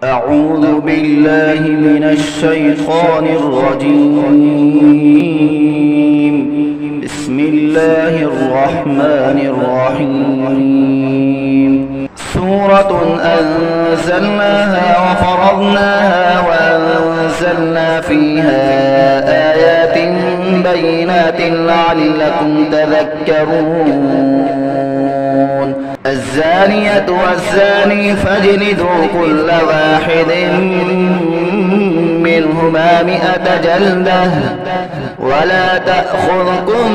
أعوذ بالله من الشيطان الرجيم. بسم الله الرحمن الرحيم. سورة أنزلناها وفرضناها وأنزلنا فيها آيات بينات لعلكم تذكرون. الزانية والزاني فاجلدوا كل واحد منهما 100 جلدة ولا تأخذكم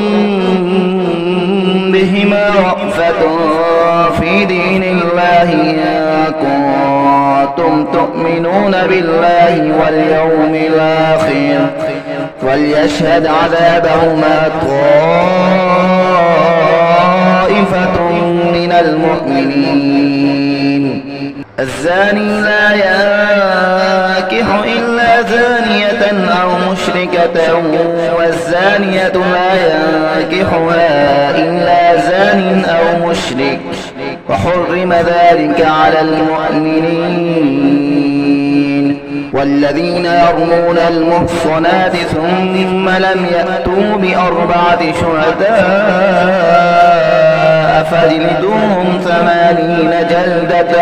بهما رأفة في دين الله إن كنتم تؤمنون بالله واليوم الآخر وليشهد عذابهما طائفة من المؤمنين. الزاني لا ينكح إلا زانية أو مشركة والزانية لا ينكحها إلا زان أو مشرك وحرم ذلك على المؤمنين. والذين يرمون المحصنات ثم لم يأتوا ب4 شهداء فاجلدوهم 80 جلدة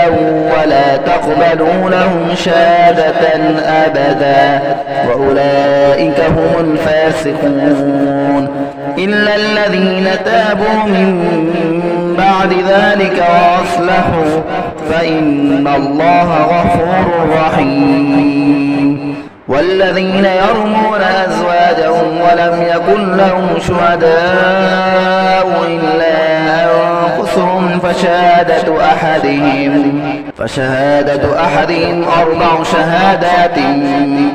ولا تقبلوا لهم شهادة أبدا وأولئك هم الفاسقون إلا الذين تابوا من بعد ذلك وأصلحوا فإن الله غفور رحيم. والذين يرمون أزواجهم ولم يكن لهم شهداء إلا أنفسهم فشهادة أحدهم 4 شهادات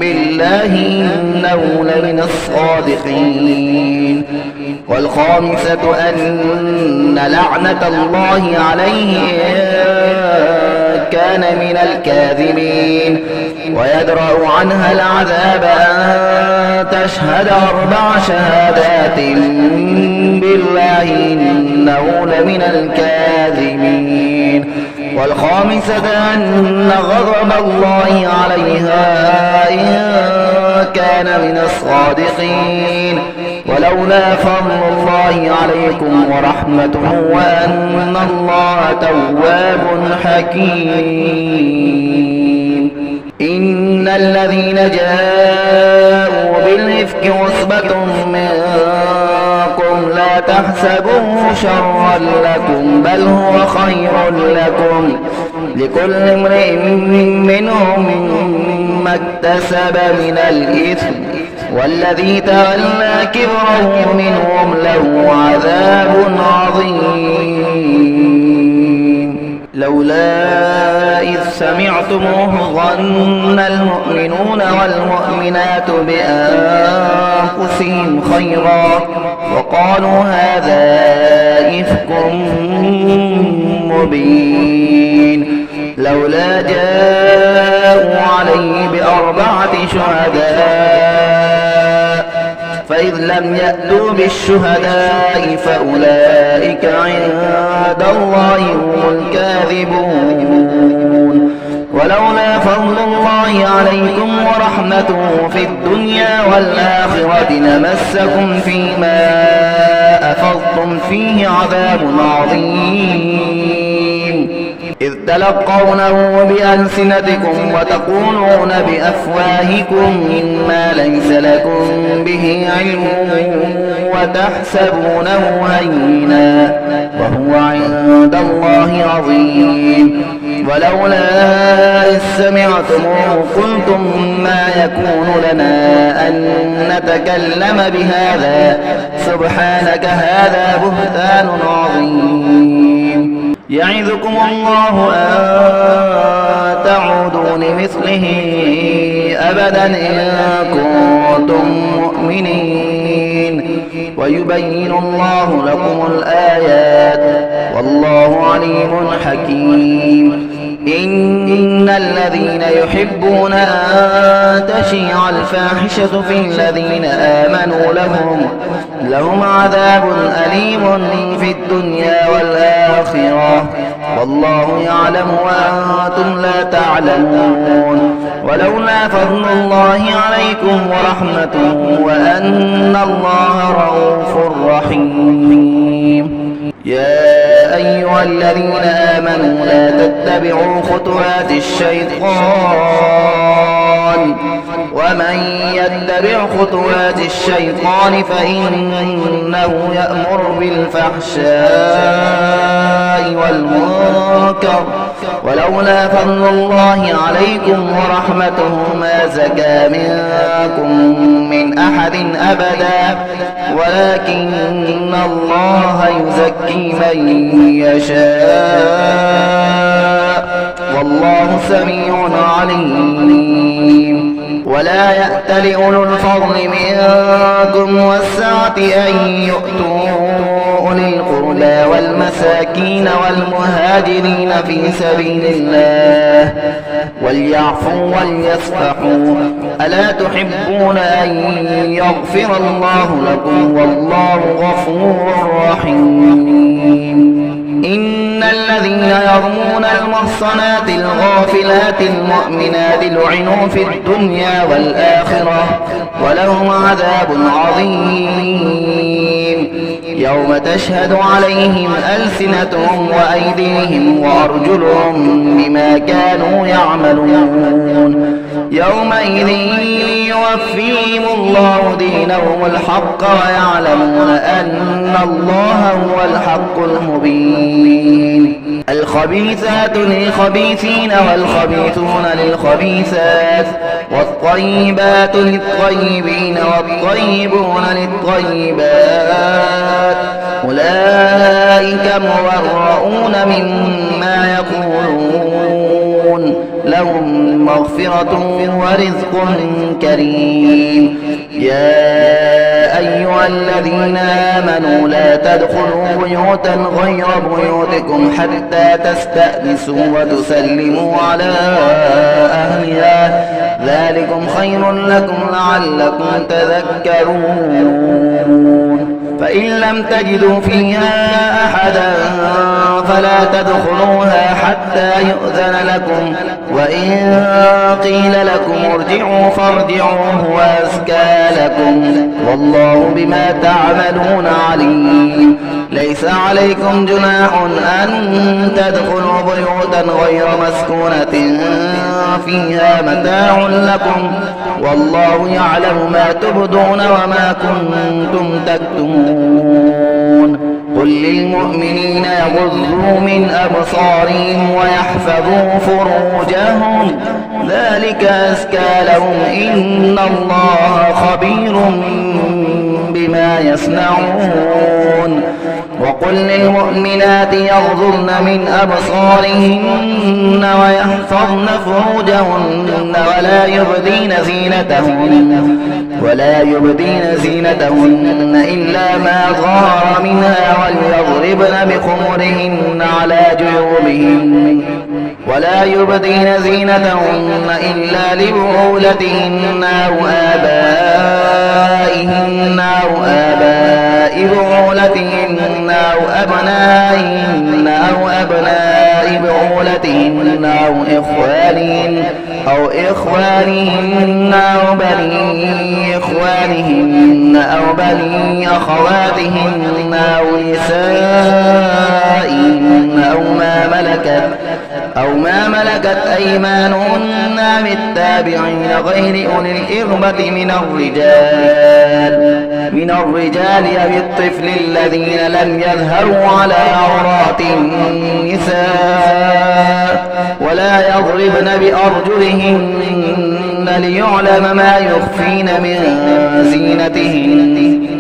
بالله إنه لمن الصادقين. والخامسة أن لعنة الله عليه إن كان من الكاذبين ويدرأ عنها العذاب أن تشهد 4 شهادات بالله إنه لمن الكاذبين. والخامسة أن غضب الله عليها إن كان من الصادقين ولولا فضل الله عليكم ورحمته وأن الله تواب حكيم. إن الذين جاءوا بالإفك عصبة منكم لا تحسبوه شرا لكم بل هو خير لكم لكل امرئ منهم ما اكتسب من الإثم والذي تولى كبره منهم له عذاب عظيم. لولا إذ سمعتموه ظن المؤمنون والمؤمنات بأنفسهم خيرا وقالوا هذا إفك مبين. لولا جاءوا عليه ب4 شهداء فإذ لم يأتوا بالشهداء فأولئك عند الله هم الكاذبون. ولولا فضل الله عليكم ورحمته في الدنيا والآخرة لمسكم فيما أفضتم فيه عذاب عظيم إذ تلقونه بألسنتكم وتقولون بأفواهكم ما ليس لكم به علم وتحسبونه هينا وهو عند الله عظيم. ولولا إذ سمعتموه قلتم ما يكون لنا أن نتكلم بهذا سبحانك هذا بهتان عظيم. يعظكم الله أن تعودوا لمثله أبدا إن كنتم مؤمنين ويبين الله لكم الآيات والله عليم حكيم. إن الذين يحبون أن تشيع الفاحشة في الذين آمنوا لهم عذاب أليم في الدنيا والآخرة الآخرة والله يعلم وأنتم لا تعلمون ولولا فضل الله عليكم ورحمته وأن الله رؤوف رحيم. يا أيها الذين آمنوا لا تتبعوا خطوات الشيطان ومن يتبع خطوات الشيطان فإنه يأمر بالفحشاء والمنكر ولولا فضل الله عليكم ورحمته ما زكى منكم من أحد أبدا ولكن الله يزكي من يشاء والله سميع عليم. ولا يأتل أولو الفضل منكم والسعة أن يؤتوا أولي القربى والمساكين والمهاجرين في سبيل الله وليعفوا وليصفحوا ألا تحبون أن يغفر الله لكم والله غفور رحيم. إن الذين يرمون المحصنات الغافلات المؤمنات لعنوا في الدنيا والآخرة ولهم عذاب عظيم يوم تشهد عليهم ألسنتهم وأيديهم وأرجلهم بما كانوا يعملون يومئذ يوفيهم الله دينهم الحق ويعلمون أن الله هو الحق المبين. الخبيثات للخبيثين والخبيثون للخبيثات والطيبات للطيبين والطيبون للطيبات أولئك مبرؤون مما يقولون لهم مغفرة ورزق كريم. يا أيها الذين آمنوا لا تدخلوا بيوتا غير بيوتكم حتى تستأنسوا وتسلموا على أهلها ذلكم خير لكم لعلكم تذكرون. فإن لم تجدوا فيها أحدا فلا تدخلوها حتى يؤذن لكم وإن قيل لكم ارجعوا فارجعوا هو أزكى لكم والله بما تعملون عليم. ليس عليكم جناح أن تدخلوا بيوتا غير مسكونة فيها متاع لكم والله يعلم ما تبدون وما كنتم تكتمون. قل للمؤمنين يغضوا من أبصارهم ويحفظوا فروجهم ذلك أزكى لهم إن الله خبير بما يصنعون. وقل للمؤمنات يغضضن من أبصارهن ويحفظن فروجهن ولا يبدين زينتهن إلا ما ظهر منها وليضربن بخمرهن على جيوبهن ولا يبدين زينتهن إلا لبعولتهن أو آبائهن أو آباء بعولتهن أو أبنائهن أو أبناء بعولتهن أو إخوانهن أو بني إخوانهن أو بني أخواتهن أو نسائهن أو ما ملكت أيمانهن بالتابعين غير أولي الإربة من الرجال أو الطفل الذين لم يظهروا على عورات النساء ولا يضربن بأرجلهن ليعلم ما يخفين من زينتهن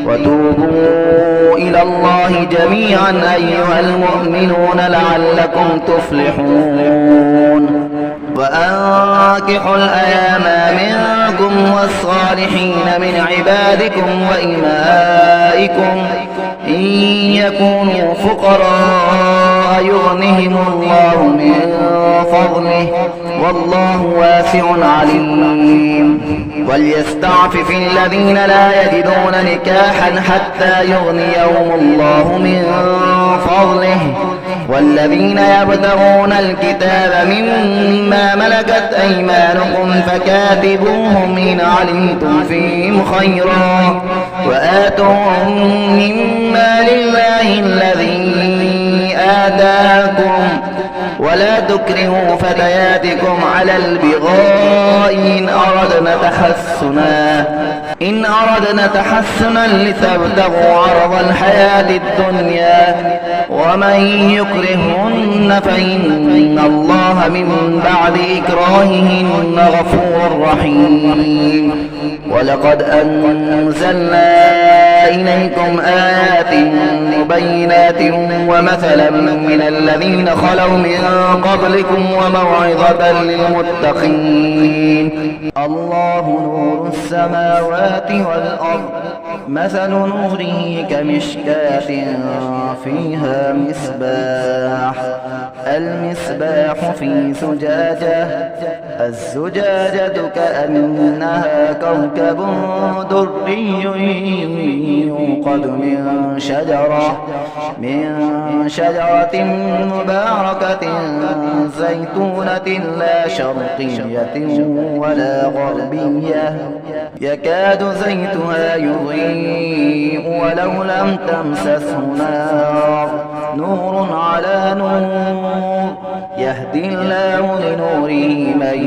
وتوبوا إلى الله جميعا أيها المؤمنون لعلكم تفلحون. وأنكحوا الأيام منكم والصالحين من عبادكم وإمائكم إن يكونوا فقراء يغنهم الله من فضله والله واسع عليم. وليستعفف الذين لا يجدون نكاحا حتى يغنيهم الله من فضله والذين يبتغون الكتاب مما ملكت أيمانكم فكاتبوهم إن علمتم فيهم خيرا وآتوهم مما لله الذي آتاكم ولا تكرهوا فتياتكم على البغاء إن أردنا تحسنا لتبتغوا عرض الحياة الدنيا ومن يكرهن فإن الله من بعد إكراههن غفور رحيم. ولقد أنزلنا إليكم آيات مبينات ومثلا من الذين خلوا من قبلكم وموعظة للمتقين. الله نور السماوات والأرض مثل نوره كمشكاة فيها مصباح المصباح في زجاجة الزجاجة كأنها كوكب دري يوقد من شجرة مباركة زيتونة لا شرقية ولا غربية يكاد زيتها يضيء ولو لم تمسسه نور على نور يهدي الله لنوره من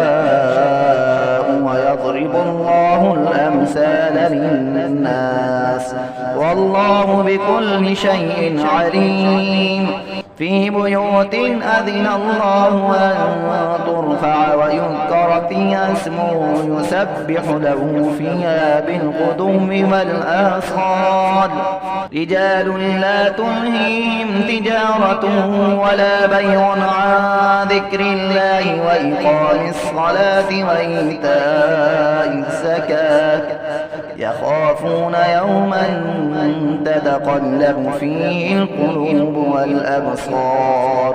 يشاء ويضرب الله الأمثال للناس والله بكل شيء عليم. في بيوت أذن الله أن ترفع ويذكر فيها اسمه يسبح له فيها بالغدو والآصال رجال لا تلهيهم تجارة ولا بيع عن ذكر الله وإقام الصلاة وإيتاء الزكاة يخافون يوما تتقلب فيه القلوب والأبصار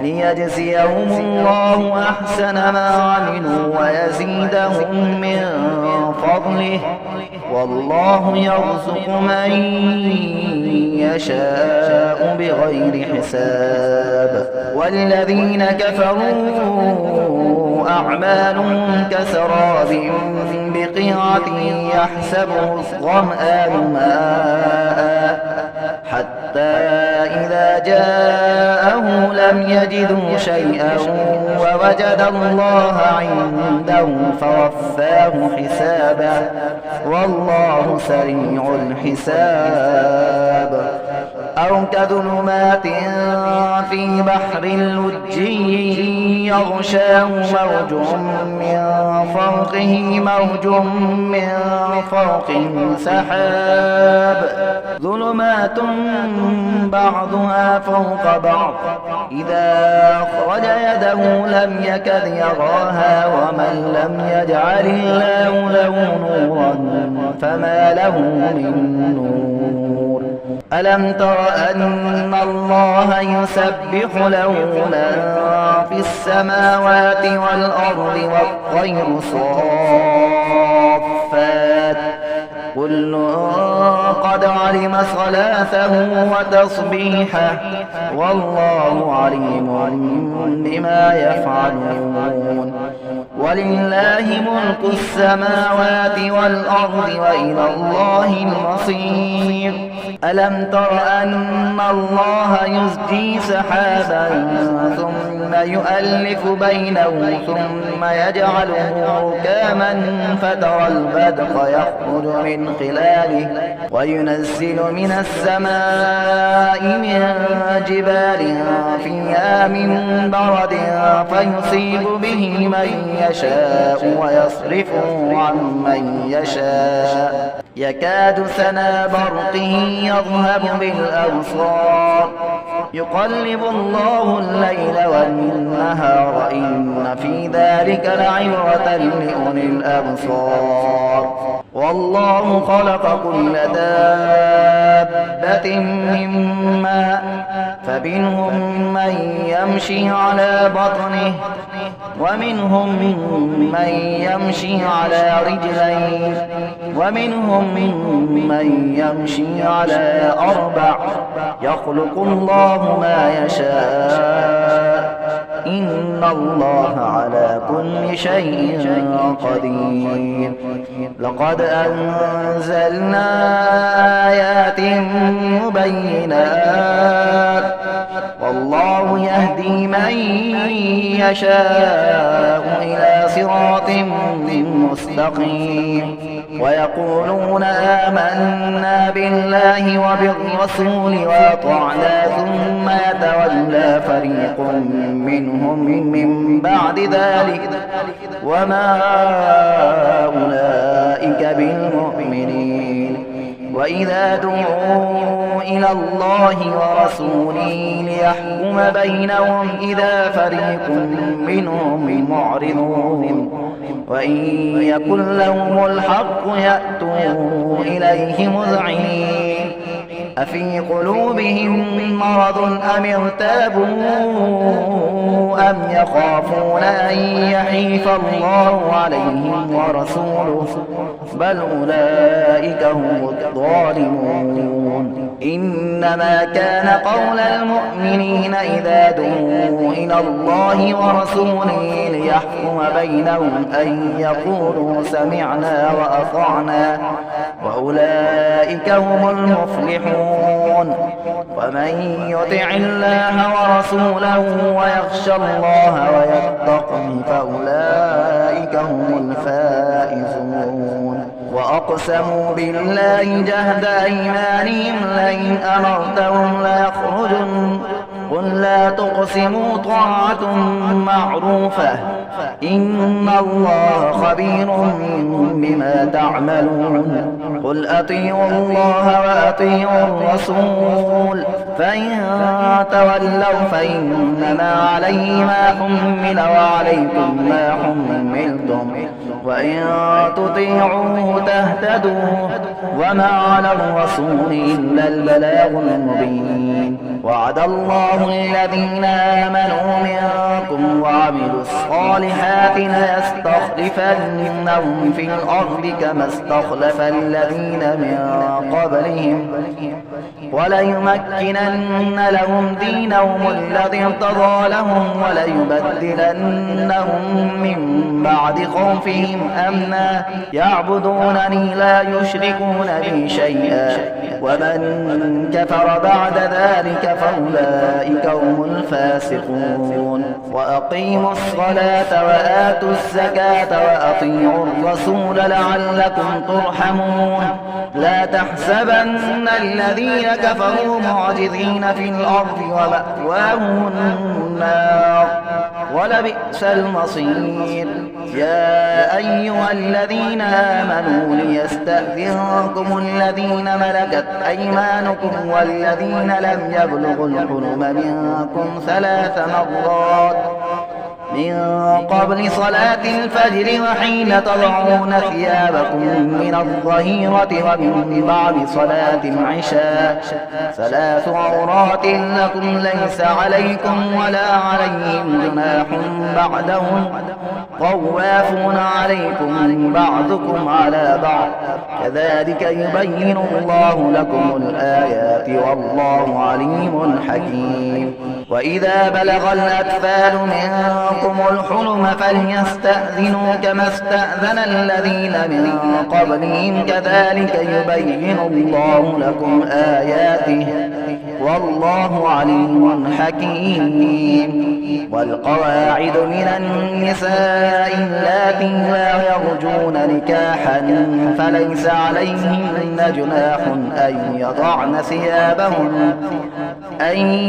ليجزيهم الله أحسن ما عملوا ويزيدهم من فضله والله يرزق من يشاء بغير حساب. والذين كفروا أعمالهم كسراب بقيعة يحسبه الظمآن ماء حتى إذا جاءه لم يجدوا شيئا ووجد الله عنده فوفاه حسابه والله سريع الحساب. أو كظلمات في بحر لجي يغشاه موج من فوقه موج من فوقه سحاب ظلمات بعضها فوق بعض إذا أخرج يده لم يكد يراها ومن لم يجعل الله له نورا فما له من نور. ألم تر أن الله يسبح له من في السماوات والأرض والطير صافات كل قد علم صلاته وتصبيحه والله عليم بما يفعلون. ولله ملك السماوات والأرض وإلى الله المصير. ألم تر أن الله يزجي سحابا ثم يؤلف بينه ثم يجعله ركاما فترى البدق يخرج من خلاله وينزل من السماء من جبال فيها من برد فيصيب به من يشاء ويصرفه عن من يشاء يكاد سنا برقه يذهب بالأبصار يقلب الله الليل والنهار إن في ذلك لعبرة لأولي الأبصار. والله خلق كل دابة من ماء فمنهم من يمشي على بطنه ومنهم من يمشي على رجلين ومنهم من يمشي على 4 يخلق الله ما يشاء إن الله على كل شيء قدير. لقد أنزلنا آيات مبينات والله يهدي من يشاء إلى صراط مستقيم. ويقولون آمنا بالله وبالرسول وأطعنا ثم يتولى فريق منهم من بعد ذلك وما أولئك بالمؤمنين. وإذا دعوا إلى الله ورسوله ليحكم بينهم إذا فريق منهم معرضون وإن يكن لهم الحق يأتوا إليه مذعنين. أفي قلوبهم مرض أم ارتابوا أم يخافون أن يحيف الله عليهم ورسوله بل أولئك هم الظالمون. إنما كان قول المؤمنين إذا دعوا إلى الله ورسوله ليحكم بينهم أن يقولوا سمعنا وأطعنا وأولئك هم المفلحون. ومن يطع الله ورسوله ويخشى الله ويتقه فأولئك هم الفائزون. وأقسموا بالله جهد أيمانهم لئن أمرتهم ليخرجن قل لا تقسموا طاعة معروفة إن الله خبير بما تعملون. قل أطيعوا الله وأطيعوا الرسول فإن تولوا فإنما عليه ما حمل وعليكم ما حملتم وإن تطيعوه تهتدوا وما على الرسول إلا البلاغ المبين. وعد الله الذين آمنوا منكم وعملوا الصالحات ليستخلفنهم في الأرض كما استخلف الذين من قبلهم وليمكنن لهم دينهم الذي ارتضى لهم وليبدلنهم من بعد خوفهم أمنا يعبدونني لا يشركون بي شيئا ومن كفر بعد ذلك فأولئك هم الفاسقون. وأقيموا الصلاة وآتوا الزكاة وأطيعوا الرسول لعلكم ترحمون. لا تحسبن الذين كفروا معجزين في الأرض ومأواهم النار ولبئس المصير. يا أيها الذين آمنوا ليستأذنكم الذين ملكت أيمانكم والذين لم يبلغوا الحلم منكم 3 مرات من قبل صلاة الفجر وحين تضعون ثيابكم من الظهيرة ومن بعد صلاة العشاء 3 عورات لكم ليس عليكم ولا عليهم جناح بعدهم طوافون عليكم بعضكم على بعض كذلك يبين الله لكم الآيات والله عليم حكيم. وإذا بلغ الأطفال منكم الحلم فليستأذنوا كما استأذن الذين من قبلهم كذلك يبين الله لكم آياته والله عليم حكيم. والقواعد من النساء اللاتي لا يرجون نكاحا فليس عليهن جناح أن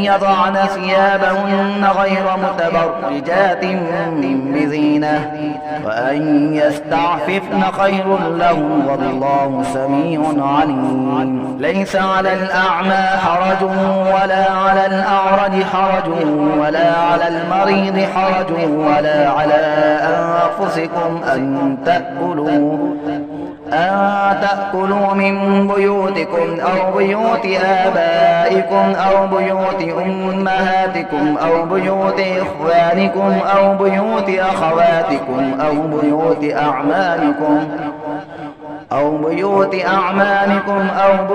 يضعن ثيابهن غير متبرجات بزينة وأن يستعففن خير لهم والله سميع عليم. ليس على الأعمى حرج ولا على الأعرج حرج ولا على المريض حرج ولا على أنفسكم أن تأكلوا أن تأكلوا من بيوتكم أو بيوت آبائكم أو بيوت أمهاتكم أو بيوت إخوانكم أو بيوت أخواتكم أو بيوت أعمامكم أو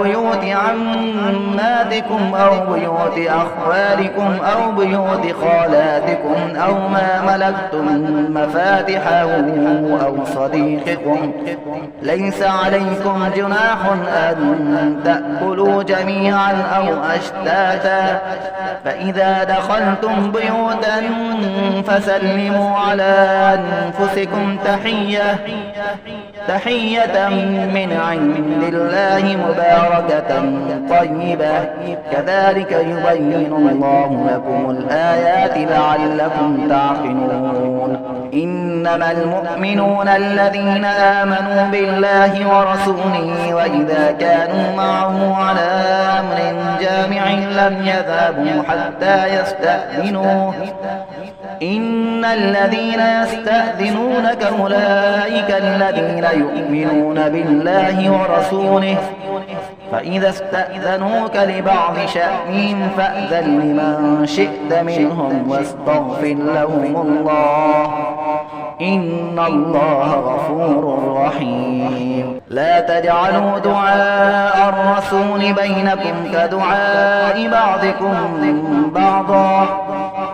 بيوت عماتكم أو بيوت أخوالكم أو بيوت خالاتكم أو ما ملكتم مفاتحه أو صديقكم. ليس عليكم جناح أن تأكلوا جميعا أو أشتاتا، فإذا دخلتم بيوتا فسلموا على أنفسكم تحية من عند الله مباركة طيبة، كذلك يبين الله لكم الآيات لعلكم تعقلون. إنما المؤمنون الذين آمنوا بالله ورسوله وإذا كانوا معه على أمر جامع لم يذهبوا حتى يستأذنوه. إن الذين يستأذنونك أولئك الذين يؤمنون بالله ورسوله، فإذا استأذنوك لبعض شأنهم فأذن لمن شئت منهم واستغفر لهم الله، إن الله غفور رحيم. لا تجعلوا دعاء الرسول بينكم كدعاء بعضكم بعضا،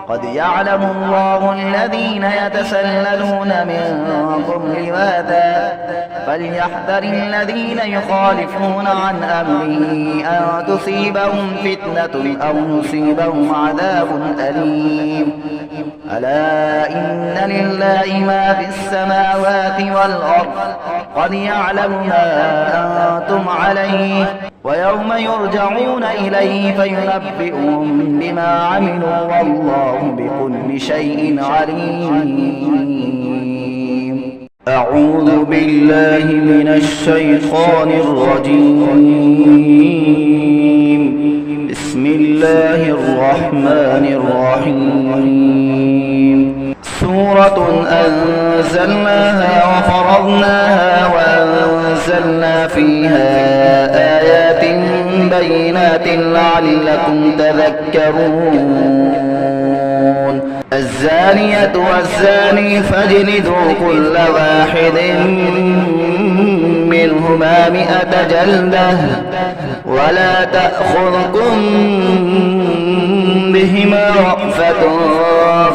قد يعلم الله الذين يتسللون منكم لواذا، فليحذر الذين يخالفون عن أمره أن تصيبهم فتنة أو يصيبهم عذاب أليم. ألا إن لله ما في السماوات والأرض، قد يعلم ما أنتم عليه، ويوم يرجعون إليه فينبئهم بما عملوا والله بكل شيء عليم. أعوذ بالله من الشيطان الرجيم. بسم الله الرحمن الرحيم. سورة أنزلناها وفرضناها وأنزلنا فيها آيات بينات لعلكم تذكرون. الزانية والزاني فاجلدوا كل واحد منهما 100 جلدة، ولا تأخذكم بهما رأفة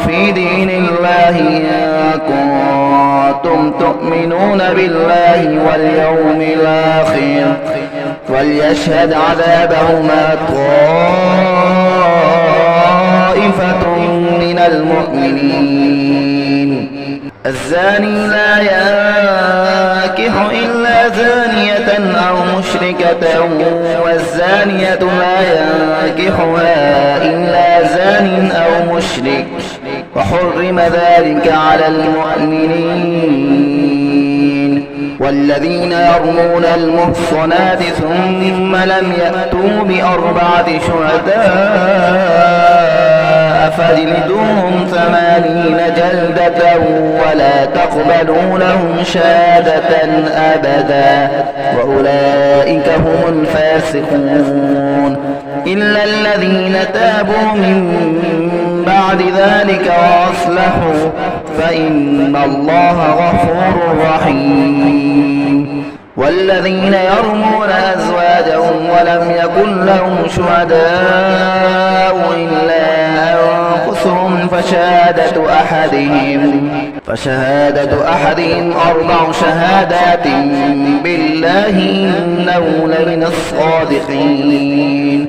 في دين الله إن كنتم تؤمنون بالله واليوم الآخر، وليشهد عذابهما طائفة من المؤمنين. الزاني لا ينكح إلا زانية أو مشركة، والزانية لا ينكحها إلا زان أو مشرك، وحرم ذلك على المؤمنين. والذين يرمون المحصنات ثم لم يأتوا ب4 شهداء فاجلدوهم 80 جلدة ولا تقبلوا لهم شهادة أبدا، وأولئك هم الفاسقون. إلا الذين تابوا من بعد ذلك وأصلحوا فإن الله غفور رحيم. والذين يرمون أزواجهم ولم يكن لهم شهداء إلا أنفسهم فشهادة أحدهم 4 شهادات بالله إنه لمن الصادقين.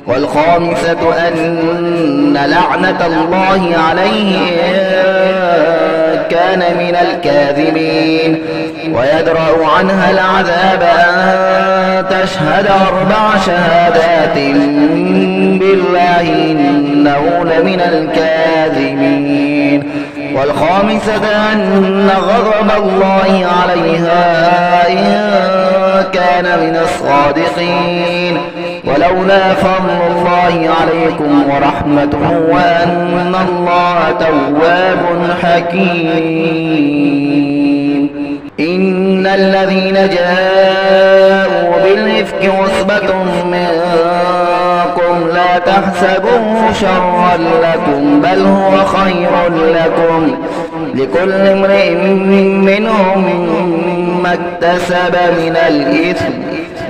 والخامسة أن لعنة الله عليه إن كان من الكاذبين، ويدرأ عنها العذاب أن تشهد 4 شهادات بالله إنه لمن الكاذبين. والخامسة أن غضب الله عليها إن كان من الصادقين. ولولا فضل الله عليكم ورحمته وأن الله تواب حكيم. إن الذين جاءوا بالإفك عصبة منكم لا تحسبوه شرا لكم بل هو خير لكم لكل امرئ منهم ما اكتسب من الإثم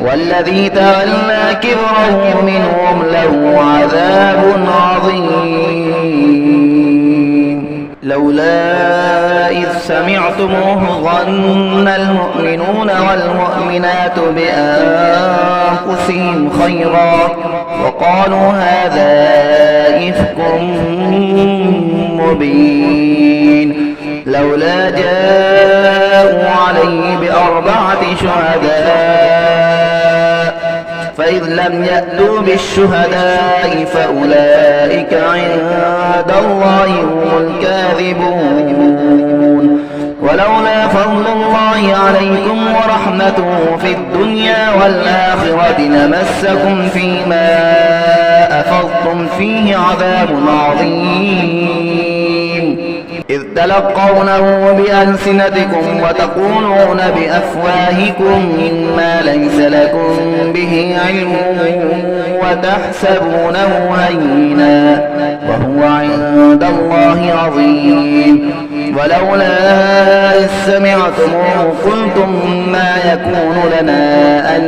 والذي تولى كبره منهم له عذاب عظيم. لولا إذ سمعتموه ظن المؤمنون والمؤمنات بأنفسهم خيرا وقالوا هذا إفك مبين لولا جاءوا عليه بأربعة شهداء فإذ لم يأتوا بالشهداء فأولئك عند الله هم الكاذبون. ولولا فضل الله عليكم ورحمته في الدنيا والآخرة لمسكم فيما أفضتم فيه عذاب عظيم إذ تلقونه بألسنتكم وتقولون بأفواهكم ما ليس لكم به علم وتحسبونه هينا وهو عند الله عظيم. ولولا إذ سمعتموه قلتم ما يكون لنا أن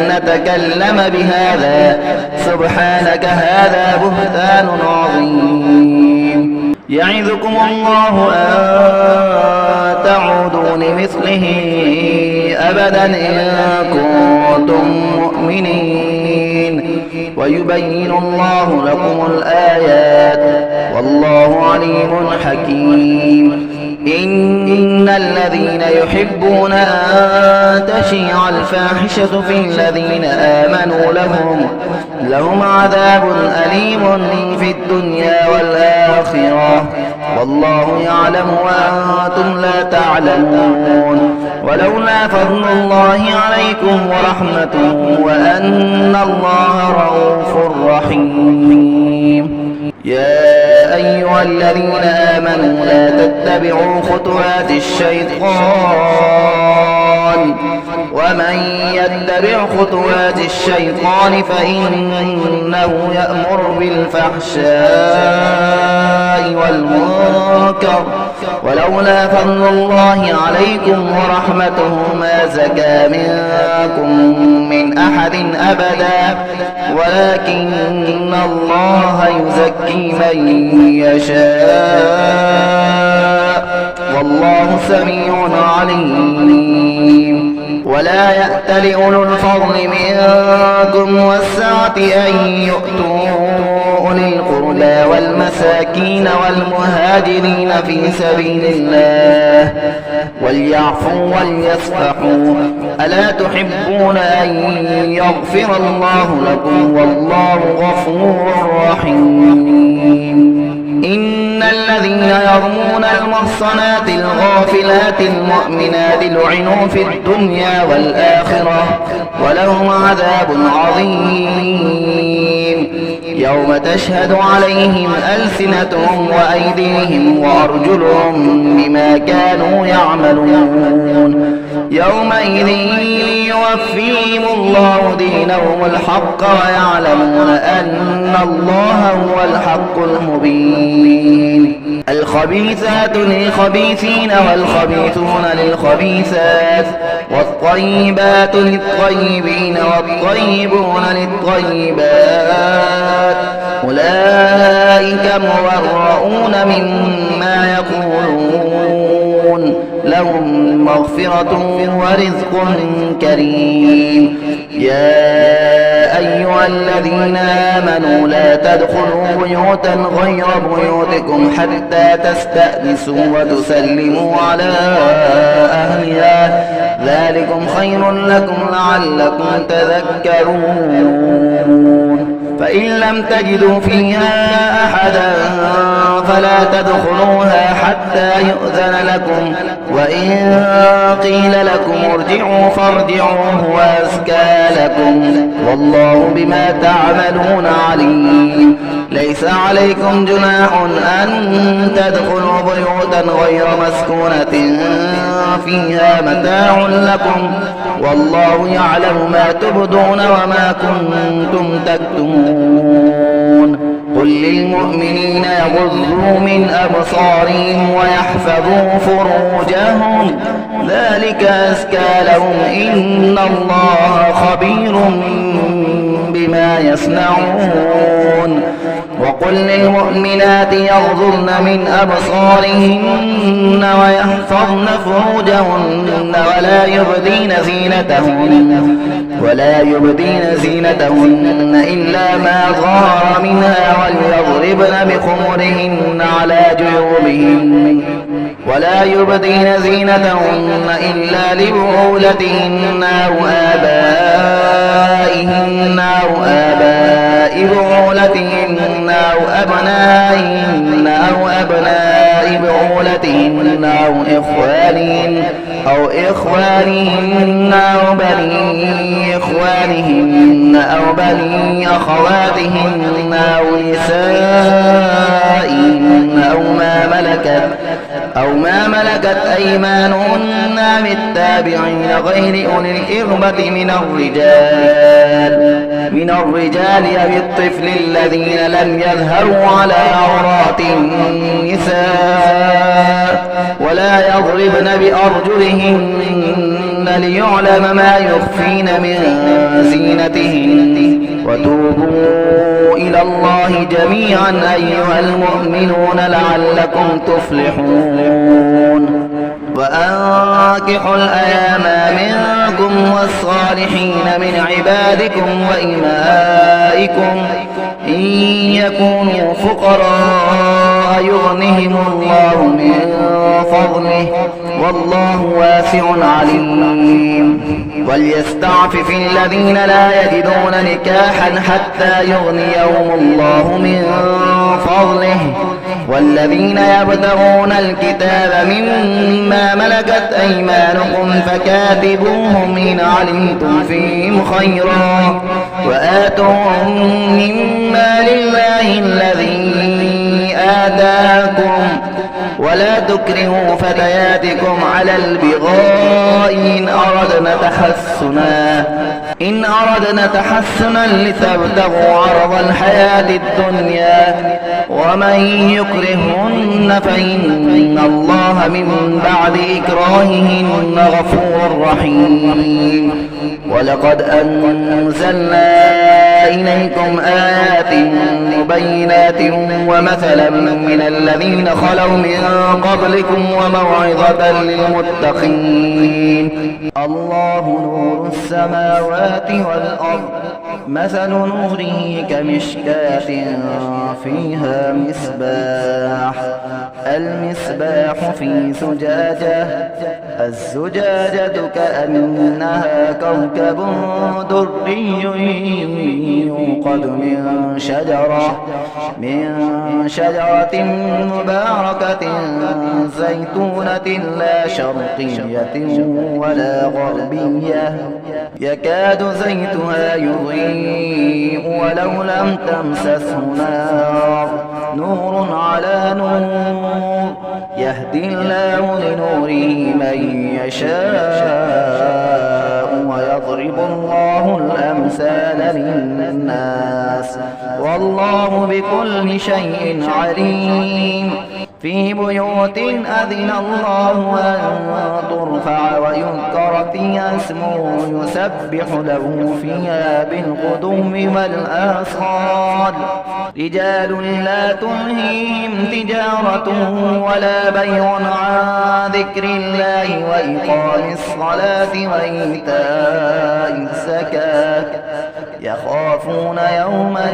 نتكلم بهذا سبحانك هذا بهتان عظيم. يعظكم الله أن تعودوا لمثله أبدا إن كنتم مؤمنين ويبين الله لكم الآيات والله عليم حكيم. إن الذين يحبون أن تشيع الفاحشة في الذين آمنوا لهم عذاب أليم في الدنيا والآخرة والله يعلم وأنتم لا تعلمون. ولولا فضل الله عليكم ورحمته وأن الله رؤوف رحيم. يا أيها الذين آمنوا لا تتبعوا خطوات الشيطان ومن يتبع خطوات الشيطان فإنه يأمر بالفحشاء والمنكر ولولا فضل الله عليكم ورحمته ما زكى منكم من أحد أبدا ولكن الله يزكي من يشاء والله سميع عليم. ولا يأتل أولو الفضل منكم والسعة أن يؤتوا أولي القربى والمساكين والمهاجرين في سبيل الله وليعفوا وليصفحوا ألا تحبون أن يغفر الله لكم والله غفور رحيم. إن الذين يرمون المحصنات الغافلات المؤمنات لعنوا في الدنيا والآخرة ولهم عذاب عظيم يوم تشهد عليهم ألسنتهم وأيديهم وأرجلهم بما كانوا يعملون يومئذ يوفيهم الله دينهم الحق ويعلمون أن الله هو الحق المبين. الخبيثات للخبيثين والخبيثون للخبيثات والطيبات للطيبين والطيبون للطيبات أولئك مبرؤون مما يقولون لهم مغفرة ورزق كريم. يا أيها الذين آمنوا لا تدخلوا بيوتا غير بيوتكم حتى تستأنسوا وتسلموا على أهلها ذلكم خير لكم لعلكم تذكرون. فإن لم تجدوا فيها أحدا فلا تدخلوها حتى يؤذن لكم وإن قيل لكم ارجعوا فارجعوا هو أزكى لكم والله بما تعملون عليم. ليس عليكم جناح أن تدخلوا بيوتا غير مسكونة فيها متاع لكم والله يعلم ما تبدون وما كنتم تكتمون. قل للمؤمنين يغضوا من أبصارهم ويحفظوا فروجهم ذلك أزكى لهم إن الله خبير بما يصنعون. وقل للمؤمنات يغضضن من أبصارهن ويحفظن فروجهن ولا يبدين زينتهن إلا ما ظهر منها وليضربن بخمرهن على جيوبهن ولا يبدين زينتهن إلا لبعولتهن أو آبائهن أو آباء بعولتهن أو أبنائهن أو أبناء بعولتهن أو إخوانهن أو بني إخوانهن أو بني أخواتهن أو نسائهن أو ما ملكت أيمانهن بالتابعين غير أولي الإربة من الرجال أو الطفل الذين لم يظهروا على عورات النساء ولا يضربن بأرجلهن ليعلم ما يخفين من زينتهن وتوبوا إلى الله جميعا أيها المؤمنون لعلكم تفلحون. وأنكحوا الأيام منكم والصالحين من عبادكم وإمائكم إن يكونوا فقراء يغنهم الله من فضله والله واسع عليم. وليستعفف الذين لا يجدون نكاحا حتى يغنيهم الله من فضله والذين يبتغون الكتاب مما ملكت أيمانكم فكاتبوهم إن علمتم فيهم خيرا وآتوهم مما لله الذي آتاكم ولا تكرهوا فتياتكم على البغاء إن أردنا تحسنا لتبتغوا عرض الحياة الدنيا ومن يكرهن فإن الله من بعد إكراههن غفور رحيم. ولقد أنزلنا إليكم آيات مبينات ومثلا من الذين خلوا من قبلكم وموعظة للمتقين. الله نور السماوات والأرض مثل نوره كمشكاة فيها مصباح المصباح في زجاجة الزجاجة كأنها كوكب دري يوقد من شجرة مباركة زيتونة لا شرقية ولا غربية يكاد زيتها يضيء ولو لم تمسسه نور على نور يهدي الله لنوره من يشاء ويضرب الله الأمثال للناس والله بكل شيء عليم. في بيوت أذن الله أن ترفع ويذكر فيها اسمه يسبح له فيها بالغدو والآصال رجال لا تلهيهم تجارة ولا بيع عن ذكر الله وإقام الصلاة وإيتاء الزكاة يخافون يوما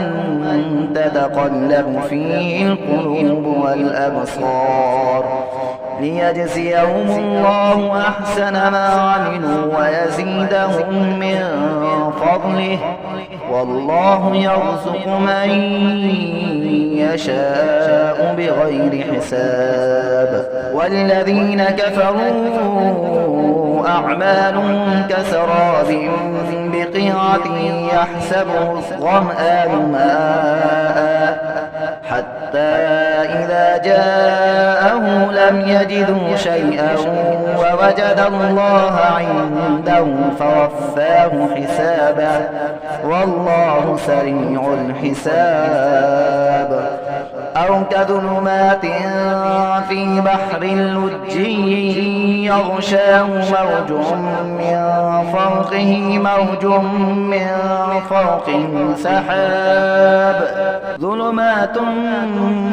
تتقلب فيه القلوب والأبصار ليجزيهم الله أحسن ما عملوا ويزيدهم من فضله والله يرزق من يشاء بغير حساب. والذين كفروا أعمالهم كسراب بقيعة يحسبه الظمآن ماء حتى إذا جاءه لم يجدوا شيئا ووجد الله عنده فوفاه حسابه والله سريع الحساب. أو كظلمات في بحر لجي يغشاه موج من فوقه موج من فوقه سحاب ظلمات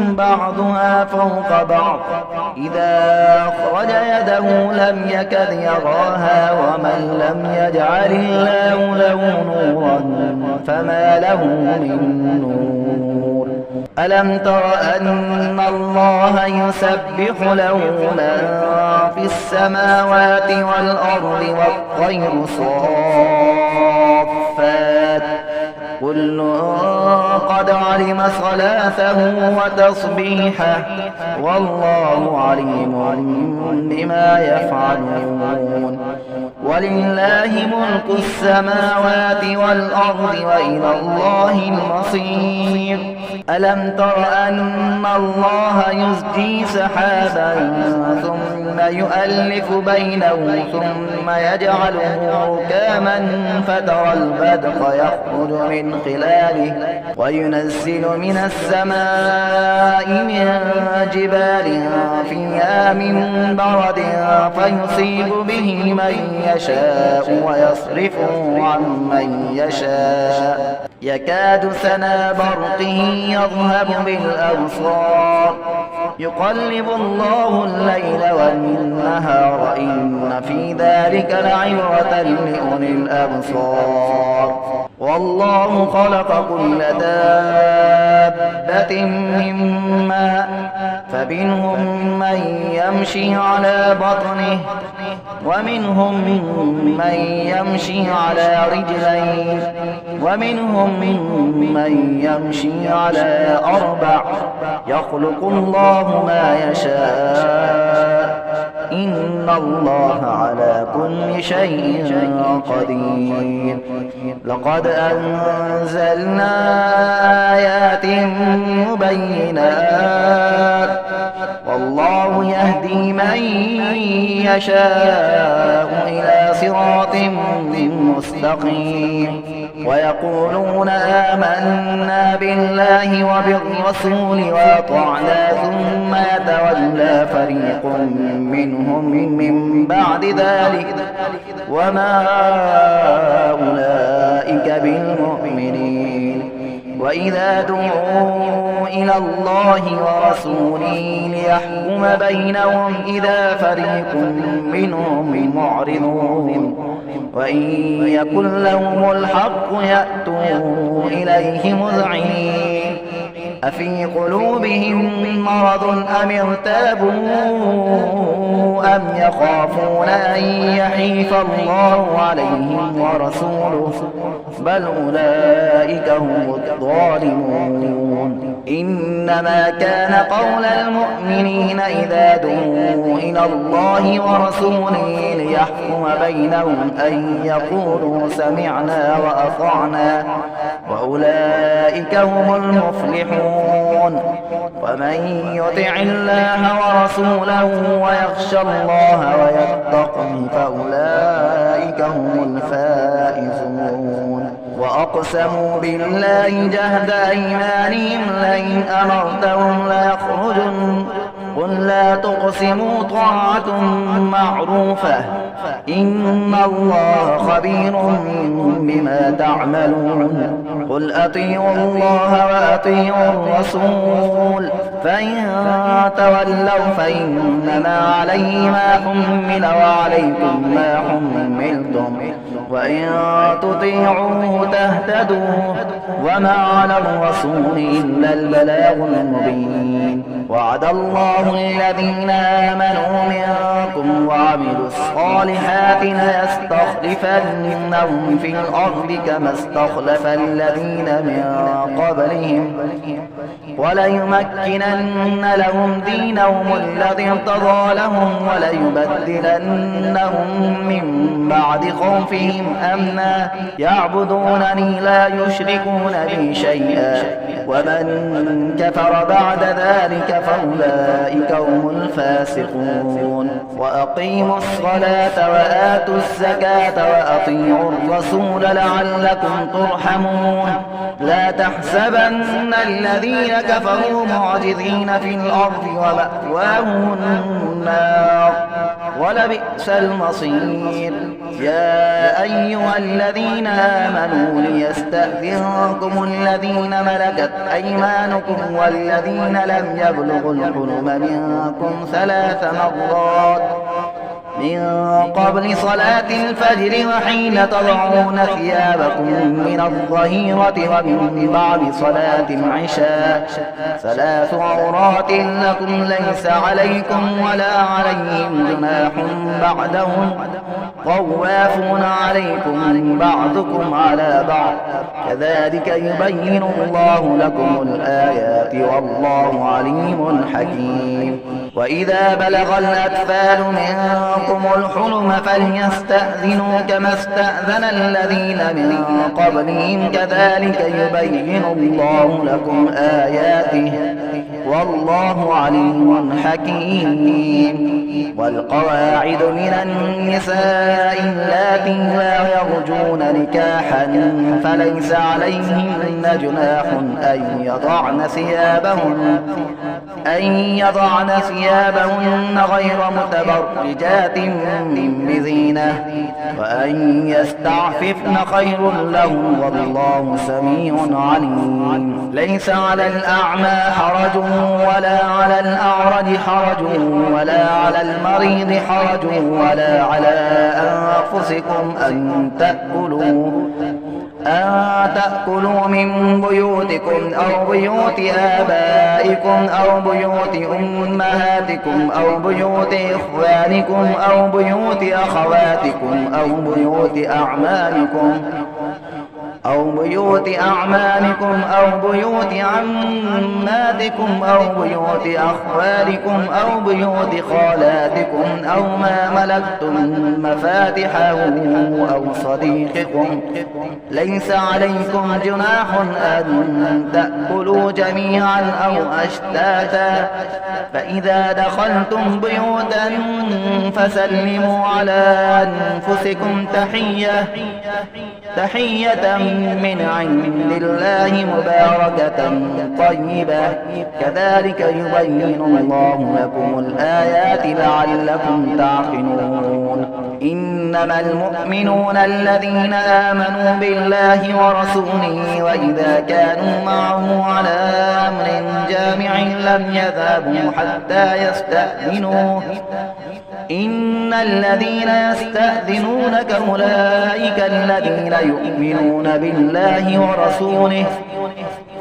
بعضها فوق بعض إذا أخرج يده لم يكد يراها ومن لم يجعل الله له نورا فما له من نور. ألم تر أن الله يسبح له من في السماوات والأرض والطير صافات كل قد علم صلاته وتصبيحه والله عليم بما يفعلون. ولله ملك السماوات والأرض وإلى الله المصير. ألم تر أن الله يزجي سحابا ثم يؤلف بينه ثم يجعله ركاما فترى البدق يخرج من خلاله وينزل من السماء من جبال فيها من برد فيصيب به من يشاء ويصرفه عن من يشاء يكاد سنا برقه يذهب بالأبصار يقلب الله الليل والنهار إن في ذلك لعبرة لأولي الأبصار. والله خلق كل دابة من ماء فمنهم من يمشي على بطنه ومنهم من يمشي على رجلين ومنهم من يمشي على أربع يخلق الله ما يشاء إن الله على كل شيء قدير. لقد أنزلنا آيات مبينات والله يهدي من يشاء إلى صراط مستقيم. ويقولون آمنا بالله وبالرسول وأطعنا ثم يتولى فريق منهم من بعد ذلك وما أولئك بالمؤمنين. وإذا دعوا إلى الله ورسوله ليحكم بينهم إذا فريق منهم معرضون وإن يكن لهم الحق يأتوا إليه مذعنين. أفي قلوبهم مرض أم ارتابوا أم يخافون أن يحيف الله عليهم ورسوله بل أولئك هم الظالمون. إنما كان قول المؤمنين إذا دعوا إلى الله ورسوله ليحكم بينهم أن يقولوا سمعنا وأطعنا وأولئك هم المفلحون. ومن يطع الله ورسوله ويخشى الله ويتقه فأولئك هم الفائزون. وأقسموا بالله جهد أيمانهم لئن أمرتهم ليخرجن قل لا تقسموا طاعة معروفة إن الله خبير بما تعملون. قل أطيعوا الله وأطيعوا الرسول فإن تولوا فإنما عليه ما حمل وعليكم ما حملتم وإن تطيعوه تهتدوا وما على الرسول إلا البلاغ المبين. وعد الله الذين آمنوا منكم وعملوا الصالحات ليستخلفنهم في الأرض كما استخلف الذين من قبلهم وليمكنن لهم دينهم الذي ارتضى لهم وليبدلنهم من بعد خوفهم بيوتهم أمنا يعبدونني لا يشركون بي شيئا ومن كفر بعد ذلك فأولئك هم الفاسقون وأقيموا الصلاة وآتوا الزكاة وأطيعوا الرسول لعلكم ترحمون لا تحسبن الذين كفروا معجزين في الأرض ومأواهم النار ولبئس المصير يا أيها الذين آمنوا ليستأذنكم الذين ملكت أيمانكم والذين لم يبلغوا الحلم منكم 3 مرات من قبل صلاة الفجر وحين تضعون ثيابكم من الظهيرة ومن بعد صلاة العشاء 3 عورات لكم ليس عليكم ولا عليهم جناح بعدهم طوافون عليكم بعضكم على بعض كذلك يبين الله لكم الآيات والله عليم حكيم وإذا بلغ الأطفال منكم الحلم فليستأذنوا كما استأذن الذين من قبلهم كذلك يبين الله لكم آياته والله عليم حكيم والقواعد من النساء اللاتي لا يرجون نكاحا فليس عليهن جناح أن يضعن ثيابهن غير متبرجات بزينة وأن يستعففن خير لهم والله سميع عليم ليس على الأعمى حرج ولا على الأعرج حرج ولا على المريض حرج ولا على أنفسكم أن تأكلوا من بيوتكم أو بيوت آبائكم أو بيوت أمهاتكم أو بيوت إخوانكم أو بيوت أخواتكم أو بيوت أعمامكم أو بيوت عماتكم أو بيوت أخوالكم أو بيوت خالاتكم أو ما ملكتم مفاتحه أو صديقكم ليس عليكم جناح أن تأكلوا جميعا أو أشتاتا فإذا دخلتم بيوتا فسلموا على أنفسكم تحية من عند الله مباركة طيبة كذلك يبين الله لكم الآيات لعلكم تعقلون إنما المؤمنون الذين آمنوا بالله ورسوله وإذا كانوا معه على أمر جامع لم يذهبوا حتى يستأذنوه إن الذين يستأذنونك أولئك الذين يؤمنون بالله ورسوله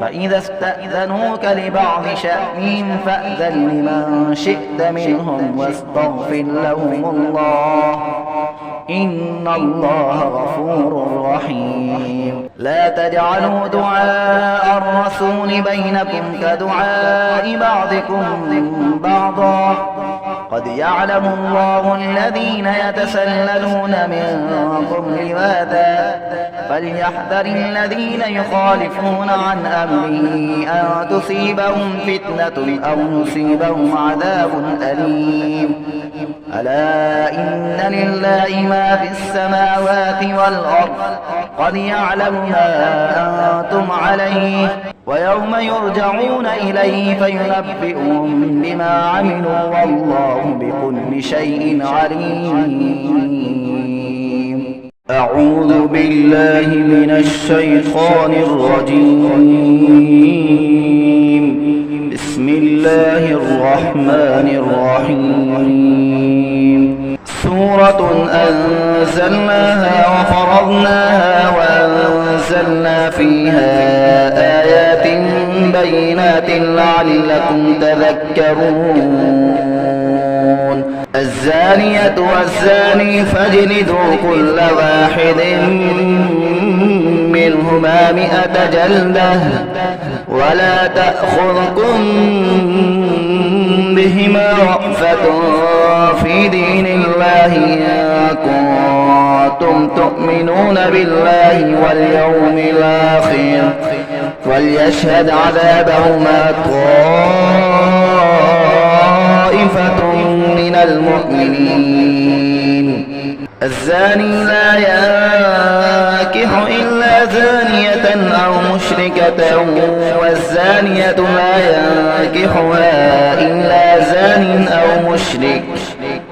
فإذا استأذنوك لبعض شأنهم فأذن لمن شئت منهم واستغفر لهم الله إن الله غفور رحيم لا تجعلوا دعاء الرسول بينكم كدعاء بعضكم بعضا قد يعلم الله الذين يتسللون منكم لواذا فليحذر الذين يخالفون عن أمره أن تصيبهم فتنة أو يصيبهم عذاب أليم ألا إن لله ما في السماوات والأرض قد يعلم ما أنتم عليه ويوم يرجعون إليه فينبئهم بما عملوا والله بكل شيء عليم أعوذ بالله من الشيطان الرجيم بسم الله الرحمن الرحيم سورة أنزلناها وفرضناها وأنزلنا فيها آيات بينات لعلكم تذكرون الزانية والزاني فاجلدوا كل واحد منهما 100 جلدة ولا تأخذكم بهما رأفة في دين الله إن كنتم كنتم تؤمنون بالله واليوم الآخر وليشهد عذابهما طائفة من المؤمنين. الزاني لا ينكح إلا زانية أو مشركة والزانية لا ينكحها إلا زان أو مشرك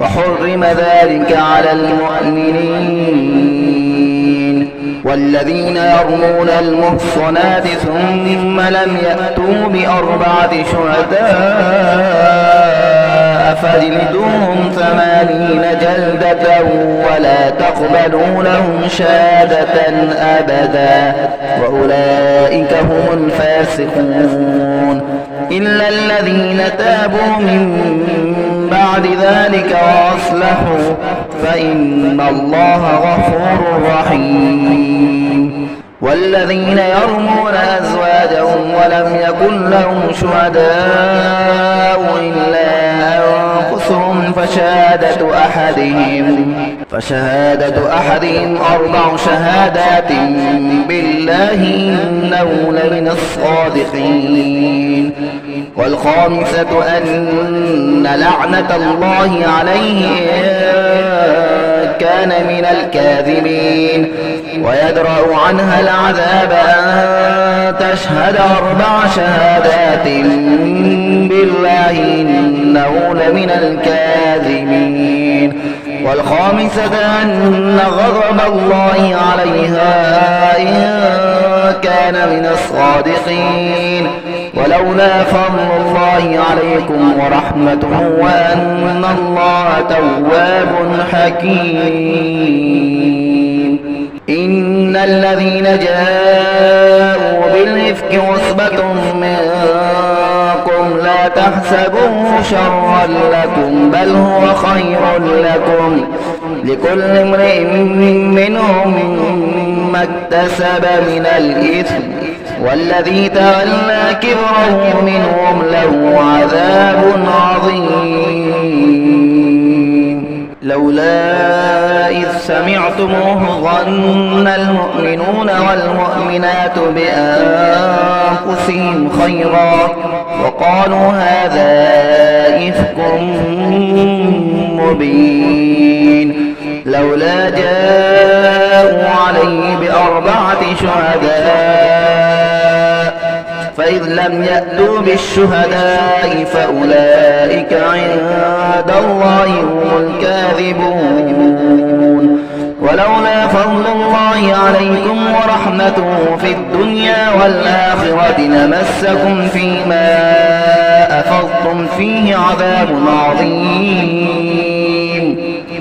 وحرم ذلك على المؤمنين. والذين يرمون المحصنات ثم لم يأتوا بأربعة شهداء فاجلدوهم 80 جلدة ولا تقبلوا لهم شهادة أبدا وأولئك هم الفاسقون. إلا الذين تابوا من بعد ذلك وأصلحوا فإن الله غفور رحيم. والذين يرمون أزواجهم ولم يكن لهم شهداء إلا أنفسهم فشهادة أحدهم 4 شهادات بالله إنه لمن الصادقين. والخامسة أن لعنة الله عليه إن كان من الكاذبين. ويدرأ عنها العذاب أن تشهد 4 شهادات بالله إنه لمن الكاذبين. والخامسة أن غضب الله عليها إن كان من الصادقين. ولولا فضل الله عليكم ورحمته وأن الله تواب حكيم. إن الذين جاءوا بالإفك عصبة منكم لا تحسبوه شرا لكم بل هو خير لكم لكل امرئ منهم ما اكتسب من الإثم والذي تولى كبره منهم له عذاب عظيم. لولا إذ سمعتموه ظن المؤمنون والمؤمنات بأنفسهم خيرا وقالوا هذا إفك مبين. لولا جاءوا عليه ب4 شهداء فإذ لم يأتوا بالشهداء فأولئك عند الله هم الكاذبون. ولولا فضل الله عليكم ورحمته في الدنيا والآخرة لمسكم فيما أفضتم فيه عذاب عظيم.